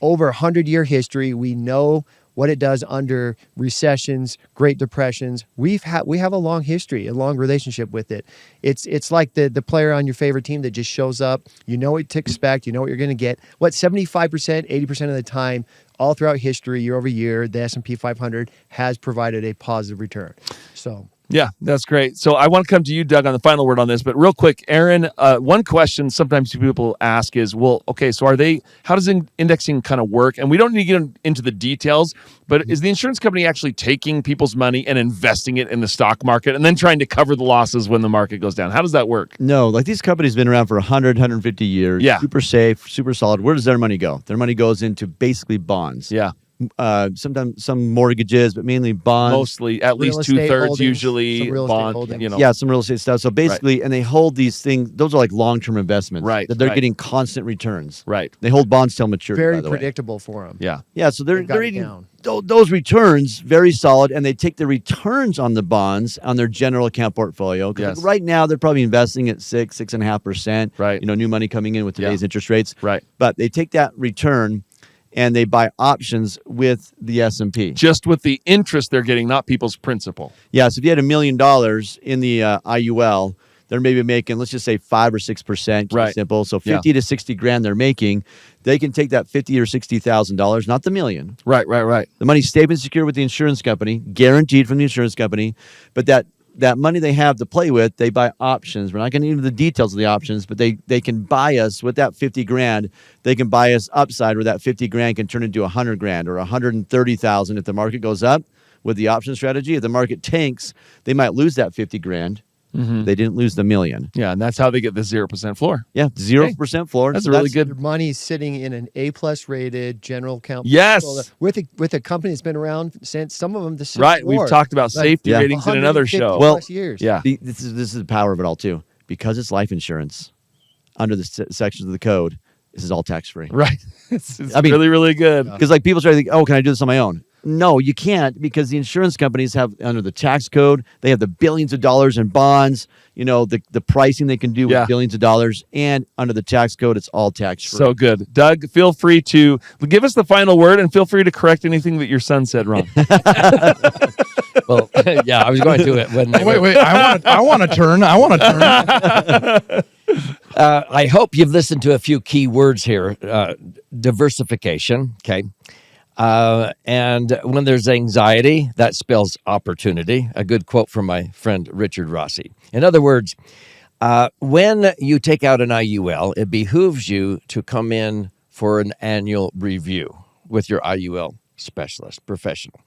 Speaker 5: over 100-year history. We know what it does under recessions, Great Depressions. We have a long history, a long relationship with it. It's like the player on your favorite team that just shows up. You know what to expect. You know what you're going to get. 75%, 80% of the time, all throughout history, year over year, the S&P 500 has provided a positive return. So.
Speaker 1: Yeah, that's great. So I want to come to you, Doug, on the final word on this. But real quick, Aaron, one question sometimes people ask is, well, okay, so how does indexing kind of work? And we don't need to get into the details, but is the insurance company actually taking people's money and investing it in the stock market and then trying to cover the losses when the market goes down? How does that work?
Speaker 4: No, like these companies have been around for 100, 150 years.
Speaker 1: Yeah.
Speaker 4: Super safe, super solid. Where does their money go? Their money goes into basically bonds.
Speaker 1: Yeah.
Speaker 4: Sometimes some mortgages, but mainly bonds.
Speaker 1: Mostly, at
Speaker 5: Real
Speaker 1: least
Speaker 5: estate
Speaker 1: 2/3
Speaker 5: holdings,
Speaker 1: usually
Speaker 5: some real estate
Speaker 1: bond,
Speaker 5: holdings.
Speaker 4: Yeah, some real estate stuff. So basically, and they hold these things. Those are like long-term investments.
Speaker 1: Right,
Speaker 4: That they're
Speaker 1: right.
Speaker 4: getting constant returns.
Speaker 1: Right.
Speaker 4: They hold bonds till maturity.
Speaker 5: Very
Speaker 4: by the way.
Speaker 5: predictable for them.
Speaker 1: Yeah.
Speaker 4: Yeah, so
Speaker 5: They've got
Speaker 4: they're
Speaker 5: it
Speaker 4: eating
Speaker 5: down.
Speaker 4: those returns very solid, and they take the returns on the bonds on their general account portfolio. 'Cause
Speaker 1: Yes.
Speaker 4: like right now they're probably investing at 6.5%.
Speaker 1: Right.
Speaker 4: New money coming in with today's interest rates.
Speaker 1: Right.
Speaker 4: But they take that return and they buy options with the S&P.
Speaker 1: Just with the interest they're getting, not people's principal.
Speaker 4: Yeah, so if you had $1 million in the IUL, they're maybe making, let's just say 5 or 6%. Keep it
Speaker 1: Right.
Speaker 4: simple. So 50 to 60 grand they're making. They can take that $50 or $60,000, not the million.
Speaker 1: Right.
Speaker 4: The money's safe and secure with the insurance company, guaranteed from the insurance company. But that money they have to play with, they buy options. We're not going to get into the details of the options, but they can buy us with that 50 grand. They can buy us upside where that 50 grand can turn into 100 grand or 130,000 if the market goes up with the option strategy. If the market tanks, they might lose that 50 grand.
Speaker 1: Mm-hmm.
Speaker 4: They didn't lose the million.
Speaker 1: Yeah, and that's how they get the 0% floor.
Speaker 4: Yeah, 0% floor.
Speaker 1: That's
Speaker 4: So
Speaker 1: a really good.
Speaker 5: Your money's sitting in an A+ rated general account.
Speaker 1: Yes.
Speaker 5: portfolio with a company that's been around since some of them the Civil
Speaker 1: Right. We've
Speaker 5: War.
Speaker 1: talked about
Speaker 5: Like,
Speaker 1: safety
Speaker 4: yeah.
Speaker 1: ratings in another show.
Speaker 5: 150
Speaker 4: Well,
Speaker 5: plus years.
Speaker 1: Yeah.
Speaker 4: This is the power of it all too. Because it's life insurance under the sections of the code, this is all tax free.
Speaker 1: Right. It's
Speaker 4: I mean-
Speaker 1: really, really good.
Speaker 4: Because like people try to think, oh, can I do this on my own? No, you can't, because the insurance companies have under the tax code, they have the billions of dollars in bonds, the pricing they can do
Speaker 1: Yeah.
Speaker 4: with billions of dollars, and under the tax code, it's all tax free.
Speaker 1: So good. Doug, feel free to give us the final word and feel free to correct anything that your son said wrong.
Speaker 2: Well, yeah, I was going to it when.
Speaker 3: Wait. I want to turn.
Speaker 2: I hope you've listened to a few key words here. Diversification, okay. And when there's anxiety, that spells opportunity. A good quote from my friend Richard Rossi. In other words, when you take out an IUL, it behooves you to come in for an annual review with your IUL specialist, professional.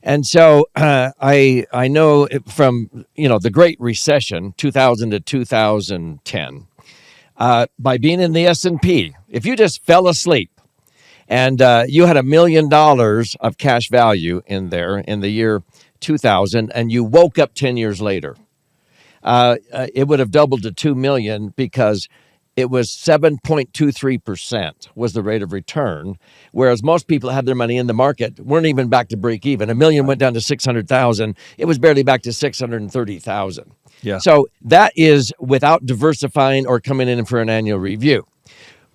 Speaker 2: And so I know from the Great Recession, 2000 to 2010, by being in the S&P, if you just fell asleep and you had $1 million of cash value in there in the year 2000, and you woke up 10 years later, it would have doubled to $2 million because it was 7.23% was the rate of return, whereas most people had their money in the market weren't even back to break even. $1 million went down to 600,000. It was barely back to 630,000.
Speaker 1: Yeah.
Speaker 2: So that is without diversifying or coming in for an annual review.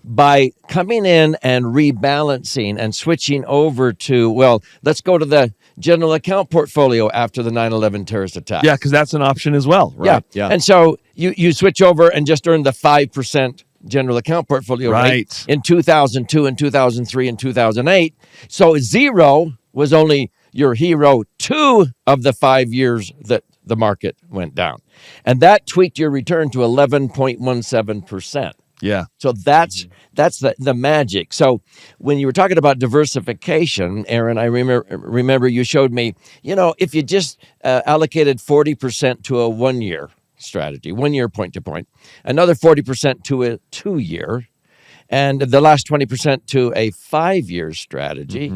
Speaker 2: By coming in and rebalancing and switching over to, well, let's go to the general account portfolio after the 9/11 terrorist attack.
Speaker 1: Yeah, because that's an option as well, right?
Speaker 4: Yeah.
Speaker 2: And so you switch over and just earn the 5% general account portfolio rate in 2002 and 2003 and 2008. So 0 was only your hero 2 of the 5 years that the market went down. And that tweaked your return to 11.17%.
Speaker 1: Yeah.
Speaker 2: So that's the magic. So when you were talking about diversification, Aaron, I remember you showed me, if you just allocated 40% to a 1-year strategy, 1 year point to point, another 40% to a 2-year, and the last 20% to a 5-year strategy,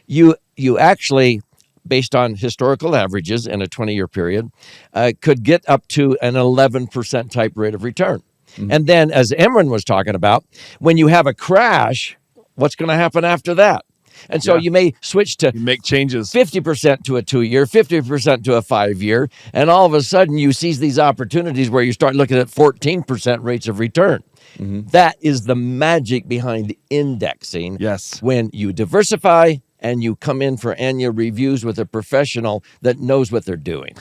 Speaker 2: you actually based on historical averages in a 20-year period, could get up to an 11% type rate of return. And then, as Emron was talking about, when you have a crash, what's going to happen after that? And so you may switch to
Speaker 1: You make changes.
Speaker 2: 50% to a 2-year, 50% to a 5-year, and all of a sudden you seize these opportunities where you start looking at 14% rates of return. That is the magic behind indexing.
Speaker 1: Yes.
Speaker 2: When you diversify and you come in for annual reviews with a professional that knows what they're doing.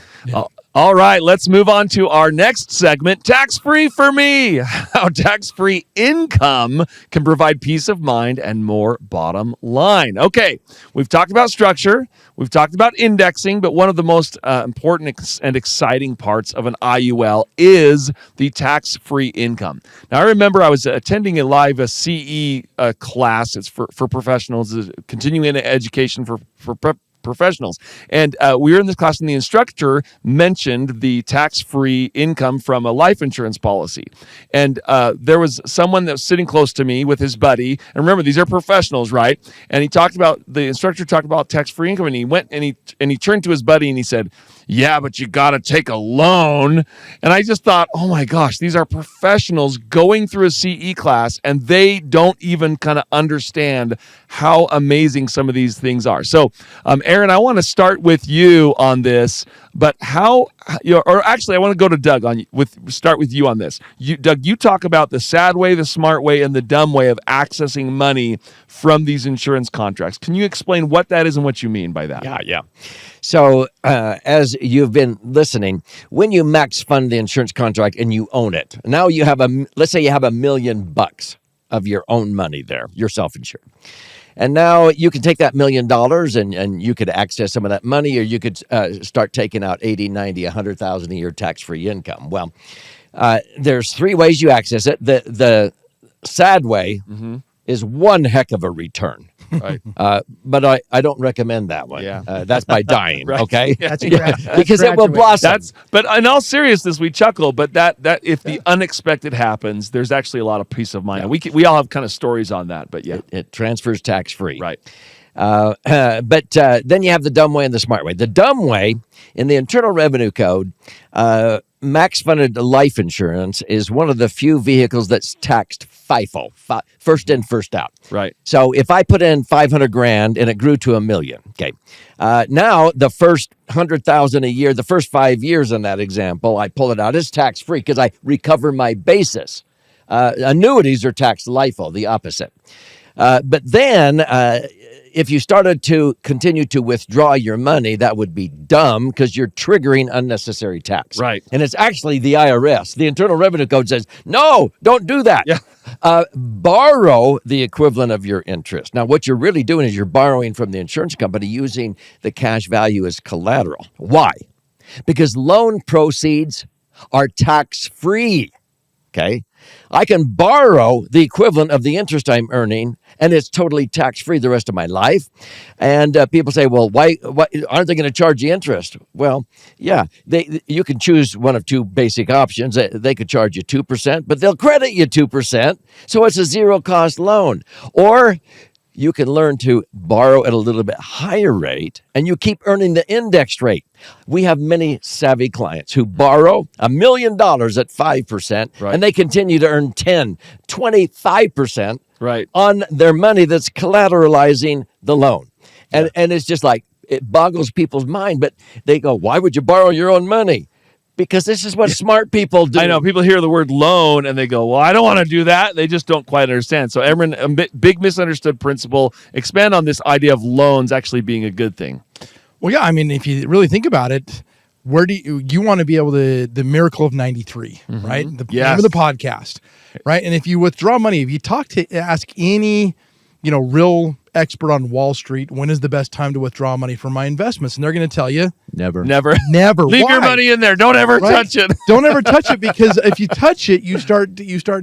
Speaker 1: All right, let's move on to our next segment, Tax-Free for Me. How tax-free income can provide peace of mind and more bottom line. Okay, we've talked about structure, we've talked about indexing, but one of the most important and exciting parts of an IUL is the tax-free income. Now, I remember I was attending a live CE class. It's for professionals, continuing education for professionals. And we were in this class, and the instructor mentioned the tax-free income from a life insurance policy. And there was someone that was sitting close to me with his buddy. And remember, these are professionals, right? And the instructor talked about tax-free income, and he went and he turned to his buddy and he said, "Yeah, but you got to take a loan." And I just thought, oh my gosh, these are professionals going through a CE class, and they don't even kind of understand how amazing some of these things are. So, Aaron, I want to start with you on this, but or actually, I want to go to Doug start with you on this. Doug, you talk about the sad way, the smart way, and the dumb way of accessing money from these insurance contracts. Can you explain what that is and what you mean by that?
Speaker 2: Yeah. So, as you've been listening, when you max fund the insurance contract and you own it, now you have let's say you have $1 million of your own money there, you're self-insured. And now you can take that $1 million and you could access some of that money, or you could start taking out 80, 90, 100,000 a year tax-free income. Well, there's 3 ways you access it. The sad way is one heck of a return.
Speaker 1: Right.
Speaker 2: But I don't recommend that one.
Speaker 1: Yeah.
Speaker 2: That's by dying.
Speaker 1: Right.
Speaker 2: Okay.
Speaker 5: That's
Speaker 2: Because it will blossom.
Speaker 1: But in all seriousness, we chuckle. But that if the unexpected happens, there's actually a lot of peace of mind. And we all have kind of stories on that. But yeah,
Speaker 2: it transfers tax free.
Speaker 1: Right.
Speaker 2: But then you have the dumb way and the smart way. The dumb way in the Internal Revenue Code, max funded life insurance is one of the few vehicles that's taxed FIFO, first in, first out.
Speaker 1: Right.
Speaker 2: So if I put in $500,000 and it grew to $1 million, okay. Now the first $100,000 a year, the first 5 years in that example, I pull it out. It's tax free because I recover my basis. Annuities are taxed LIFO, the opposite. But then if you started to continue to withdraw your money, that would be dumb because you're triggering unnecessary tax.
Speaker 1: Right.
Speaker 2: And it's actually the IRS. The Internal Revenue Code says, no, don't do that.
Speaker 1: Yeah.
Speaker 2: Borrow the equivalent of your interest. Now, what you're really doing is you're borrowing from the insurance company using the cash value as collateral. Why? Because loan proceeds are tax-free. Okay, I can borrow the equivalent of the interest I'm earning, and it's totally tax-free the rest of my life. And people say, well, why aren't they going to charge you interest? Well, yeah, you can choose one of 2 basic options. They could charge you 2%, but they'll credit you 2%, so it's a zero-cost loan. Or you can learn to borrow at a little bit higher rate, and you keep earning the indexed rate. We have many savvy clients who borrow $1 million at 5%,
Speaker 1: right,
Speaker 2: and they continue to earn 10, 25%
Speaker 1: right,
Speaker 2: on their money that's collateralizing the loan. And it's just like, it boggles people's mind, but they go, why would you borrow your own money? Because this is what smart people do.
Speaker 1: I know people hear the word loan and they go, well, I don't want to do that. They just don't quite understand. So, Emron, a big misunderstood principle. Expand on this idea of loans actually being a good thing.
Speaker 3: Well, yeah, I mean, if you really think about it, where do you want to be able to, the miracle of 93, right? The name of the podcast, right? And if you withdraw money, if you ask any, real expert on Wall Street, when is the best time to withdraw money from my investments? And they're going to tell you,
Speaker 1: Never.
Speaker 3: Leave
Speaker 1: your money in there. Don't ever touch it.
Speaker 3: Don't ever touch it, because if you touch it, you start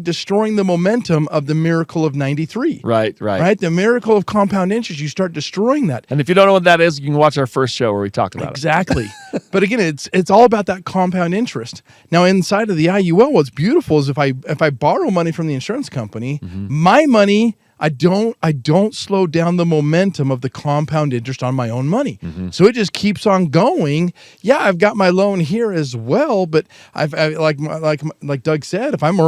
Speaker 3: destroying the momentum of the miracle of 93.
Speaker 1: Right.
Speaker 3: The miracle of compound interest. You start destroying that.
Speaker 1: And if you don't know what that is, you can watch our first show where we talk about
Speaker 3: Exactly. But again, it's all about that compound interest. Now, inside of the IUL, what's beautiful is if I borrow money from the insurance company, my money, I don't slow down the momentum of the compound interest on my own money. So it just keeps on going. Yeah, I've got my loan here as well, but like Doug said, if I'm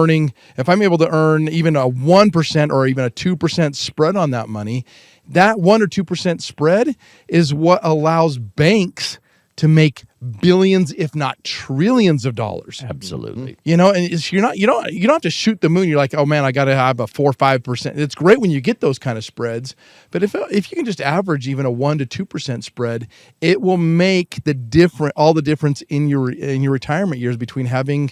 Speaker 3: able to earn even a 1% or even a 2% spread on that money, that 1 or 2% spread is what allows banks to make billions, if not trillions of dollars.
Speaker 2: Absolutely.
Speaker 3: You know, and you don't have to shoot the moon. You're like, oh man, I got to have a 4 or 5%. It's great when you get those kind of spreads, but if you can just average even a 1 to 2% spread, it will make all the difference in your retirement years between having,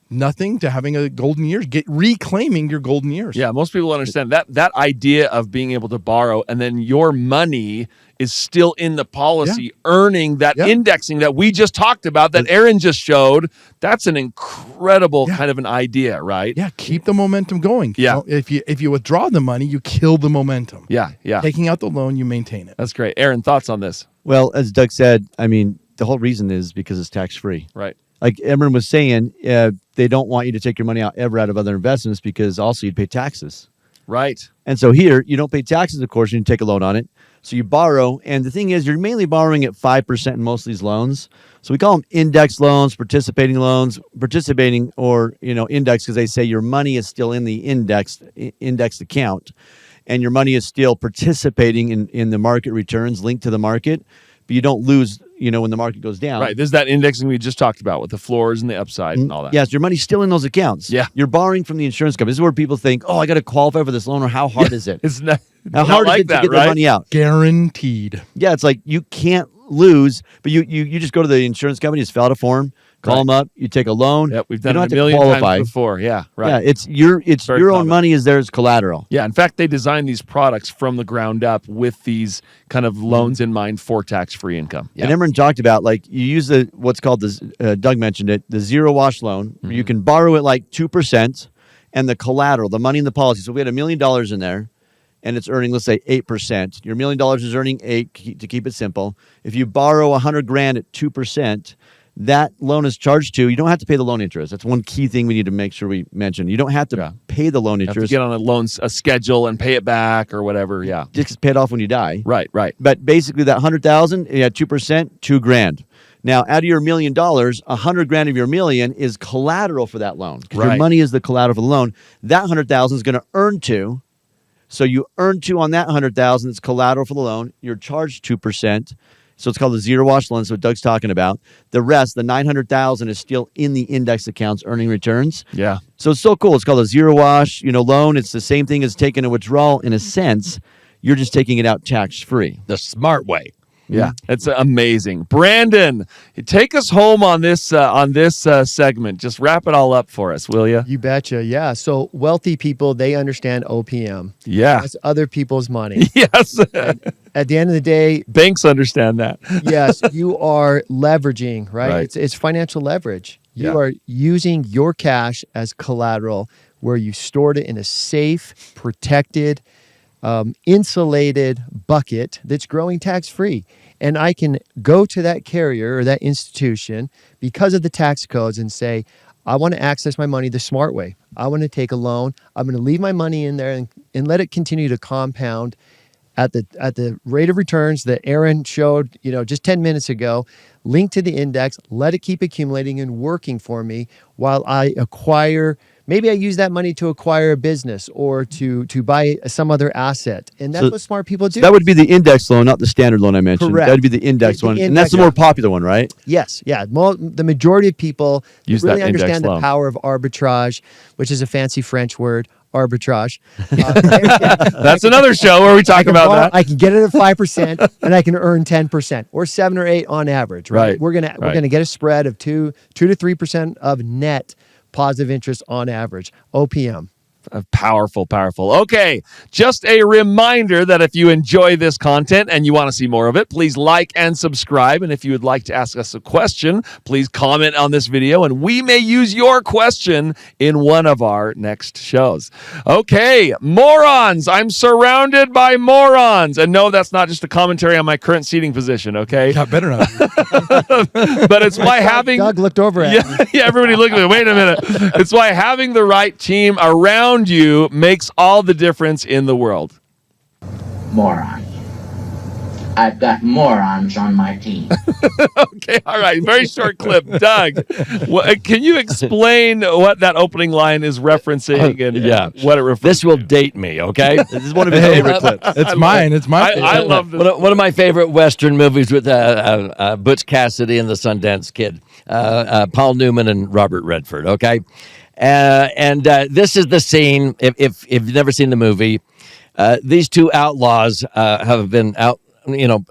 Speaker 3: nothing to having a golden years, reclaiming your golden years.
Speaker 1: Yeah, most people understand that idea of being able to borrow and then your money is still in the policy, earning that indexing that we just talked about, that Aaron just showed. That's an incredible kind of an idea, right?
Speaker 3: Yeah, keep the momentum going.
Speaker 1: Yeah.
Speaker 3: If you withdraw the money, you kill the momentum.
Speaker 1: Yeah.
Speaker 3: Taking out the loan, you maintain it.
Speaker 1: That's great. Aaron, thoughts on this?
Speaker 4: Well, as Doug said, I mean, the whole reason is because it's tax-free.
Speaker 1: Right.
Speaker 4: Like Emron was saying, they don't want you to take your money out ever out of other investments because also you'd pay taxes.
Speaker 1: Right.
Speaker 4: And so here, you don't pay taxes, of course, and you take a loan on it. So you borrow, and the thing is, you're mainly borrowing at 5% in most of these loans. So we call them index loans, participating or index, because they say your money is still in the indexed account, and your money is still participating in the market returns linked to the market, but you don't lose, when the market goes down.
Speaker 1: Right. This is that indexing we just talked about with the floors and the upside and all that.
Speaker 4: Yes, your money's still in those accounts.
Speaker 1: Yeah.
Speaker 4: You're borrowing from the insurance company. This is where people think, oh, I got to qualify for this loan, or how hard is it?
Speaker 1: It's not,
Speaker 4: How hard is it to get the money out?
Speaker 3: Guaranteed.
Speaker 4: Yeah, it's like you can't lose, but you just go to the insurance company, just fill out a form, call them up, you take a loan.
Speaker 1: Yep, we've done
Speaker 4: you
Speaker 1: it
Speaker 4: don't
Speaker 1: a
Speaker 4: have to
Speaker 1: million
Speaker 4: qualify.
Speaker 1: times before. Yeah, right.
Speaker 4: Yeah, it's
Speaker 1: Very
Speaker 4: your
Speaker 1: common.
Speaker 4: own money is there as collateral.
Speaker 1: Yeah, in fact, they designed these products from the ground up with these kind of loans in mind for tax-free income.
Speaker 4: And Emron talked about, like, you use what's called Doug mentioned it, the zero wash loan. Where you can borrow at like 2%, and the collateral, the money in the policy. So we had $1 million in there, and it's earning, let's say, 8%. Your $1 million is earning 8%, to keep it simple. If you borrow $100,000 at 2%, that loan is charged to. You don't have to pay the loan interest. That's one key thing we need to make sure we mention. You don't have to pay the loan
Speaker 1: You have
Speaker 4: interest.
Speaker 1: to get on a schedule and pay it back or whatever. Yeah,
Speaker 4: Just pay it off when you die.
Speaker 1: right.
Speaker 4: But basically, that $100,000, you had 2%, $2,000. Now, out of your $1 million, $100,000 of your $1 million is collateral for that loan.
Speaker 1: Right.
Speaker 4: Your money is the collateral for the loan. That $100,000 is going to earn 2. So you earn 2 on that $100,000. It's collateral for the loan. You're charged 2%. So it's called the zero wash loan. That's what Doug's talking about. The rest, the $900,000, is still in the index accounts earning returns.
Speaker 1: Yeah.
Speaker 4: So it's so cool. It's called a zero wash, loan. It's the same thing as taking a withdrawal in a sense. You're just taking it out tax free.
Speaker 2: The smart way.
Speaker 1: Yeah, it's amazing. Brandon, take us home on this segment. Just wrap it all up for us, will you?
Speaker 5: You betcha. Yeah. So wealthy people, they understand OPM.
Speaker 1: Yeah.
Speaker 5: That's other people's money.
Speaker 1: Yes.
Speaker 5: At the end of the day,
Speaker 1: Banks understand that.
Speaker 5: yes, you are leveraging, right?
Speaker 1: Right.
Speaker 5: It's financial leverage. You
Speaker 1: Yeah.
Speaker 5: are using your cash as collateral where you stored it in a safe, protected, insulated bucket that's growing tax-free. And I can go to that carrier or that institution because of the tax codes and say, I want to access my money the smart way. I want to take a loan. I'm going to leave my money in there and let it continue to compound at the rate of returns that Aaron showed, just 10 minutes ago, linked to the index, let it keep accumulating and working for me while I acquire. Maybe I use that money to acquire a business or to buy some other asset. And that's what smart people do.
Speaker 4: So that would be the index loan, not the standard loan I mentioned.
Speaker 5: Correct.
Speaker 4: That would be the index one. And that's the more popular one, right?
Speaker 5: Yes. Yeah. The majority of people
Speaker 1: Use
Speaker 5: really
Speaker 1: that index
Speaker 5: understand the
Speaker 1: loan.
Speaker 5: power of arbitrage, which is a fancy French word, arbitrage.
Speaker 1: That's another show where we talk about that.
Speaker 5: I can get it at 5% and I can earn 10% or 7 or 8 on average.
Speaker 1: Right.
Speaker 5: We're gonna get a spread of 2 to 3% of net positive interest on average. OPM.
Speaker 1: Powerful. Okay, just a reminder that if you enjoy this content and you want to see more of it, please like and subscribe. And if you would like to ask us a question, please comment on this video and we may use your question in one of our next shows. Okay, morons. I'm surrounded by morons. And no, that's not just a commentary on my current seating position, okay?
Speaker 3: Yeah, better not.
Speaker 1: But it's why having...
Speaker 5: Doug looked over at me.
Speaker 1: Yeah, everybody look at me. Wait a minute. It's why having the right team around around you makes all the difference in the world?
Speaker 6: Moron. I've got morons on my team.
Speaker 1: Okay, all right. Very short clip. Doug, can you explain what that opening line is referencing and what it refers
Speaker 2: This will date me, okay?
Speaker 4: This is one of his favorite clips.
Speaker 3: It's mine. It's my.
Speaker 1: I love this.
Speaker 2: One of my favorite Western movies with Butch Cassidy and the Sundance Kid, Paul Newman and Robert Redford, okay? And this is the scene, if you've never seen the movie, these two outlaws have been out,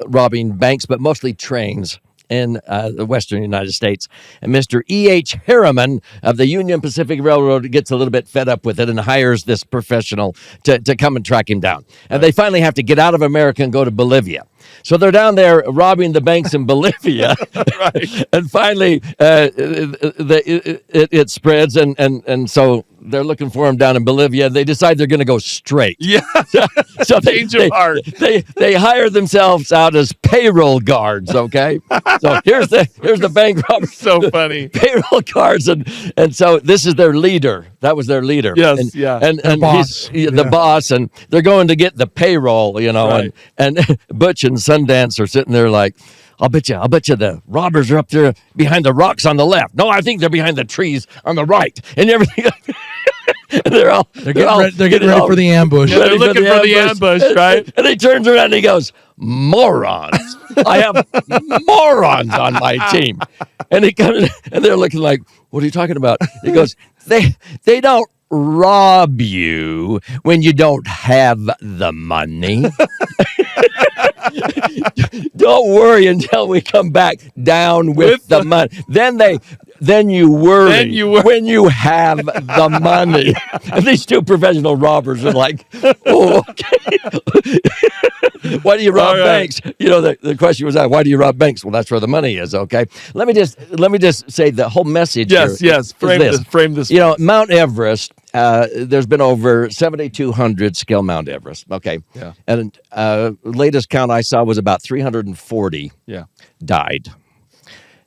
Speaker 2: robbing banks, but mostly trains in the western United States. And Mr. E.H. Harriman of the Union Pacific Railroad gets a little bit fed up with it and hires this professional to come and track him down. And they finally have to get out of America and go to Bolivia. So they're down there robbing the banks in Bolivia.
Speaker 1: Right.
Speaker 2: And finally, it spreads, and so they're looking for him down in Bolivia. They decide they're going to go straight.
Speaker 1: Yeah.
Speaker 2: So
Speaker 1: Change of heart.
Speaker 2: They hire themselves out as payroll guards. Okay, so here's the bank robbers.
Speaker 1: So funny.
Speaker 2: Payroll guards, and so this is their leader. That was their leader.
Speaker 1: Yes,
Speaker 2: and,
Speaker 1: yeah.
Speaker 2: and
Speaker 3: boss.
Speaker 2: he's the boss, and they're going to get the payroll.
Speaker 1: Right.
Speaker 2: And Butch and Sundance are sitting there like, I'll bet you the robbers are up there behind the rocks on the left. No, I think they're behind the trees on the right, and everything. They're
Speaker 3: getting ready for the ambush.
Speaker 1: Yeah, they're looking for the ambush, right?
Speaker 2: And he turns around and he goes, morons. I have morons on my team. And he comes and they're looking like, what are you talking about? He goes, they don't rob you when you don't have the money. Don't worry until we come back down with the money. Then you worry when you have the money. And these two professional robbers are like, oh, okay. Why do you rob banks? The question was, why do you rob banks? Well, that's where the money is, okay? Let me just say the whole message here.
Speaker 1: Yes. Frame this.
Speaker 2: Mount Everest, there's been over 7,200 scale Mount Everest, okay?
Speaker 1: Yeah.
Speaker 2: And latest count I saw was about 340 died.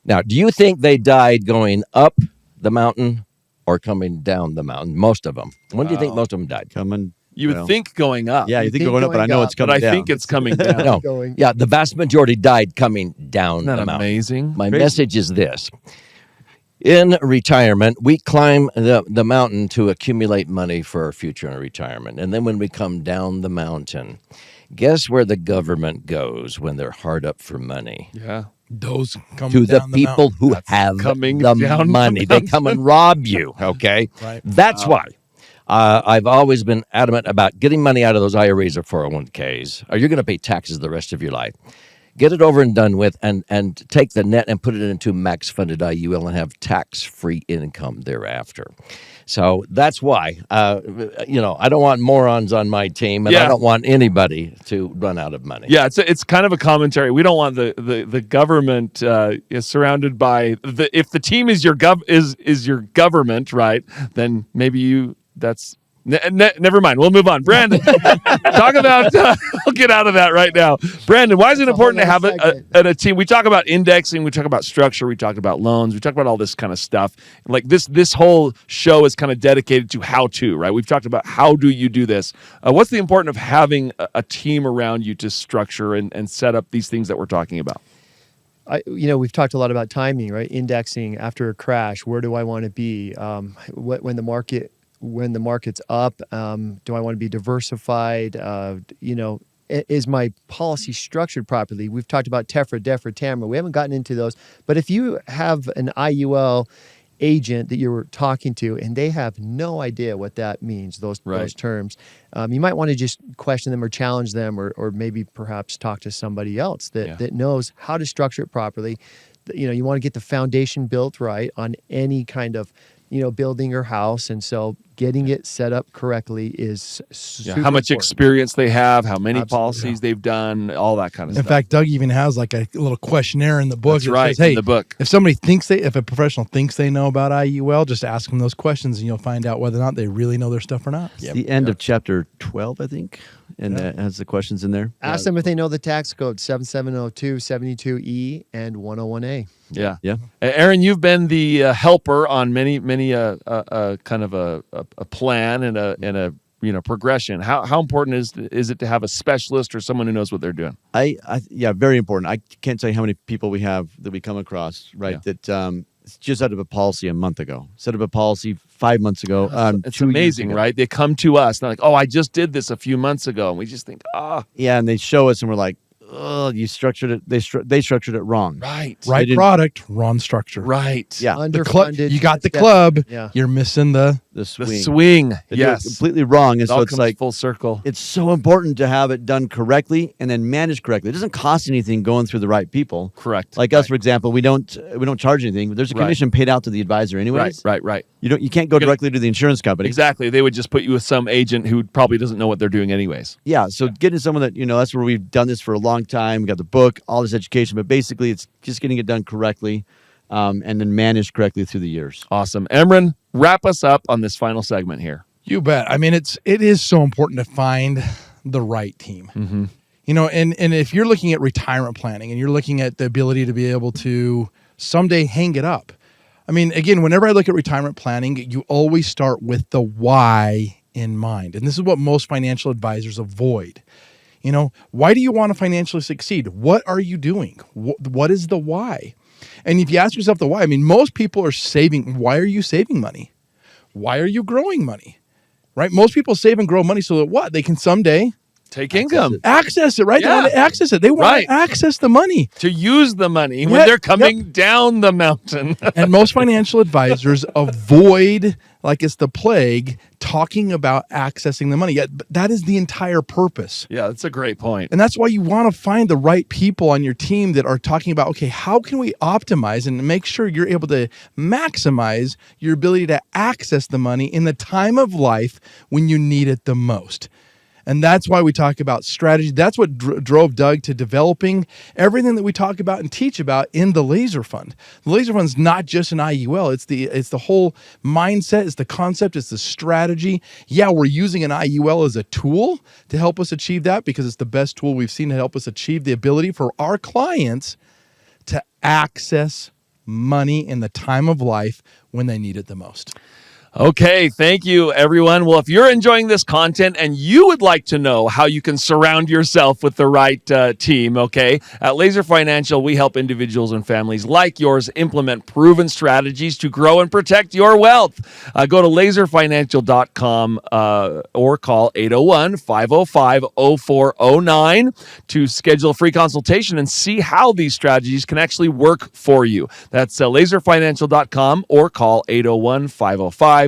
Speaker 2: Now, do you think they died going up the mountain or coming down the mountain? Most of them. When do you think most of them died?
Speaker 1: You would think going up.
Speaker 4: Yeah, you think going up, but I know it's coming down.
Speaker 1: But I think it's coming down.
Speaker 2: No. Yeah, the vast majority died coming down
Speaker 1: Isn't that
Speaker 2: the mountain.
Speaker 1: amazing?
Speaker 2: My message is this. In retirement, we climb the mountain to accumulate money for our future in retirement. And then when we come down the mountain, guess where the government goes when they're hard up for money?
Speaker 1: Yeah.
Speaker 3: Those come
Speaker 2: to the
Speaker 3: down
Speaker 2: people
Speaker 3: mountain.
Speaker 2: who
Speaker 3: That's
Speaker 2: have
Speaker 1: coming
Speaker 2: the
Speaker 1: down
Speaker 2: money.
Speaker 1: the
Speaker 2: They come and rob you, okay?
Speaker 3: Right.
Speaker 2: That's why I've always been adamant about getting money out of those IRAs or 401ks, or you're going to pay taxes the rest of your life. Get it over and done with, and take the net and put it into max-funded IUL and have tax-free income thereafter. So that's why, I don't want morons on my team, and I don't want anybody to run out of money.
Speaker 1: Yeah, it's kind of a commentary. We don't want the government is surrounded by if the team is your is your government, right? Then maybe that's. Never mind. We'll move on. Brandon, talk about. I'll get out of that right now. Brandon, why is it important to have a team? We talk about indexing. We talk about structure. We talk about loans. We talk about all this kind of stuff. Like this whole show is kind of dedicated to how to. Right? We've talked about how do you do this. What's the importance of having a team around you to structure and set up these things that we're talking about?
Speaker 5: We've talked a lot about timing, right? Indexing after a crash. Where do I want to be? When the market's up, do I want to be diversified? Is my policy structured properly? We've talked about TEFRA, DEFRA, TAMRA. We haven't gotten into those. But if you have an IUL agent that you're talking to and they have no idea what that means, those terms, you might want to just question them or challenge them or maybe perhaps talk to somebody else that knows how to structure it properly. You want to get the foundation built right on any kind of building or house, and so getting it set up correctly is super
Speaker 1: how much
Speaker 5: important.
Speaker 1: Experience they have, how many
Speaker 5: Absolutely.
Speaker 1: policies they've done, all that kind of
Speaker 3: In
Speaker 1: stuff.
Speaker 3: fact, Doug even has like a little questionnaire in the book.
Speaker 1: That's
Speaker 3: that
Speaker 1: right,
Speaker 3: says, hey,
Speaker 1: in the book.
Speaker 3: if a professional thinks they know about IUL, just ask them those questions, and you'll find out whether or not they really know their stuff or not.
Speaker 4: It's the end of chapter 12, I think, and that has the questions in there.
Speaker 5: Ask them if they know the tax code 7702, 72E, and 101A.
Speaker 1: Yeah.
Speaker 4: Yeah.
Speaker 1: Aaron, you've been the helper on many kind of a plan and a progression. How important is it to have a specialist or someone who knows what they're doing?
Speaker 4: Yeah, very important. I can't tell you how many people we have that we come across, right?
Speaker 1: Yeah.
Speaker 4: That just set up a policy a month ago, set up a policy 5 months ago.
Speaker 1: It's
Speaker 4: 2 years
Speaker 1: amazing,
Speaker 4: ago.
Speaker 1: right? They come to us, and they're like, "Oh, I just did this a few months ago," and we just think,
Speaker 4: Yeah, and they show us, and we're like, "Oh, you structured it. They structured it wrong."
Speaker 1: right,
Speaker 3: Right product, wrong structure.
Speaker 1: right,
Speaker 4: Yeah,
Speaker 5: Underfunded.
Speaker 3: You got the club.
Speaker 5: Yeah.
Speaker 3: You're missing the
Speaker 4: the
Speaker 1: the
Speaker 4: swing.
Speaker 1: swing,
Speaker 4: They do it
Speaker 1: yes,
Speaker 4: completely wrong, and
Speaker 1: it
Speaker 4: so
Speaker 1: all
Speaker 4: it's
Speaker 1: comes
Speaker 4: like
Speaker 1: full circle.
Speaker 4: it's so important to have it done correctly and then managed correctly. It doesn't cost anything going through the right people.
Speaker 1: Correct.
Speaker 4: Like us, for example, we don't charge anything. There's a
Speaker 1: Right.
Speaker 4: commission paid out to the advisor anyways.
Speaker 1: Right.
Speaker 4: You can't go
Speaker 1: Good.
Speaker 4: directly to the insurance company.
Speaker 1: Exactly. They would just put you with some agent who probably doesn't know what they're doing anyways.
Speaker 4: Yeah, so getting someone that, that's where we've done this for a long time. We got the book, all this education, but basically it's just getting it done correctly and then managed correctly through the years.
Speaker 1: Awesome. Emran, wrap us up on this final segment here.
Speaker 3: You bet. I mean, it is so important to find the right team.
Speaker 1: Mm-hmm.
Speaker 3: And if you're looking at retirement planning and you're looking at the ability to be able to someday hang it up. I mean, again, whenever I look at retirement planning, you always start with the why in mind. And this is what most financial advisors avoid. Why do you want to financially succeed? What are you doing? What is the why? And if you ask yourself the why, I mean, most people are saving. Why are you saving money? Why are you growing money? Right? Most people save and grow money so that what? They can someday
Speaker 1: Take income.
Speaker 3: access it, right?
Speaker 1: Yeah.
Speaker 3: They want to access it. They want
Speaker 1: Right.
Speaker 3: to access the money.
Speaker 1: To use the money
Speaker 3: Yeah,
Speaker 1: when they're coming down the mountain.
Speaker 3: And most financial advisors avoid, like it's the plague, talking about accessing the money. Yet that is the entire purpose.
Speaker 1: Yeah, that's a great point.
Speaker 3: And that's why you want to find the right people on your team that are talking about, okay, how can we optimize and make sure you're able to maximize your ability to access the money in the time of life when you need it the most. And that's why we talk about strategy. That's what drove Doug to developing everything that we talk about and teach about in the L.A.S.E.R Fund. The L.A.S.E.R Fund is not just an IUL. It's the whole mindset. It's the concept. It's the strategy. Yeah, we're using an IUL as a tool to help us achieve that because it's the best tool we've seen to help us achieve the ability for our clients to access money in the time of life when they need it the most.
Speaker 1: Okay, thank you, everyone. Well, if you're enjoying this content and you would like to know how you can surround yourself with the right team, okay, at L.A.S.E.R Financial, we help individuals and families like yours implement proven strategies to grow and protect your wealth. Go to laserfinancial.com or call 801-505-0409 to schedule a free consultation and see how these strategies can actually work for you. That's laserfinancial.com or call 801-505-0409.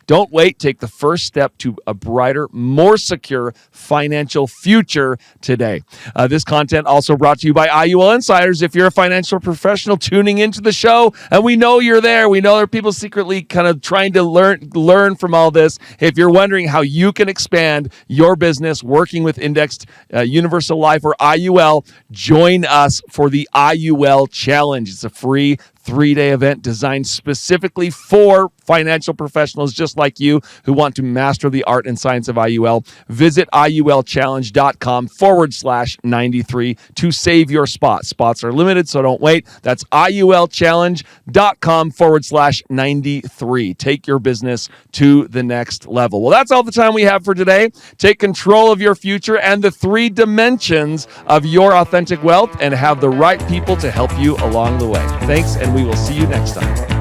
Speaker 1: Don't wait. Take the first step to a brighter, more secure financial future today. This content also brought to you by IUL Insiders. If you're a financial professional tuning into the show, and we know you're there, we know there are people secretly kind of trying to learn from all this. If you're wondering how you can expand your business working with Indexed Universal Life or IUL, join us for the IUL Challenge. It's a free 3-day event designed specifically for financial professionals just like you who want to master the art and science of IUL. Visit IULchallenge.com/93 to save your spot. Spots are limited, so don't wait. That's IULchallenge.com/93. Take your business to the next level. Well, that's all the time we have for today. Take control of your future and the 3 dimensions of your authentic wealth and have the right people to help you along the way. Thanks, and we will see you next time.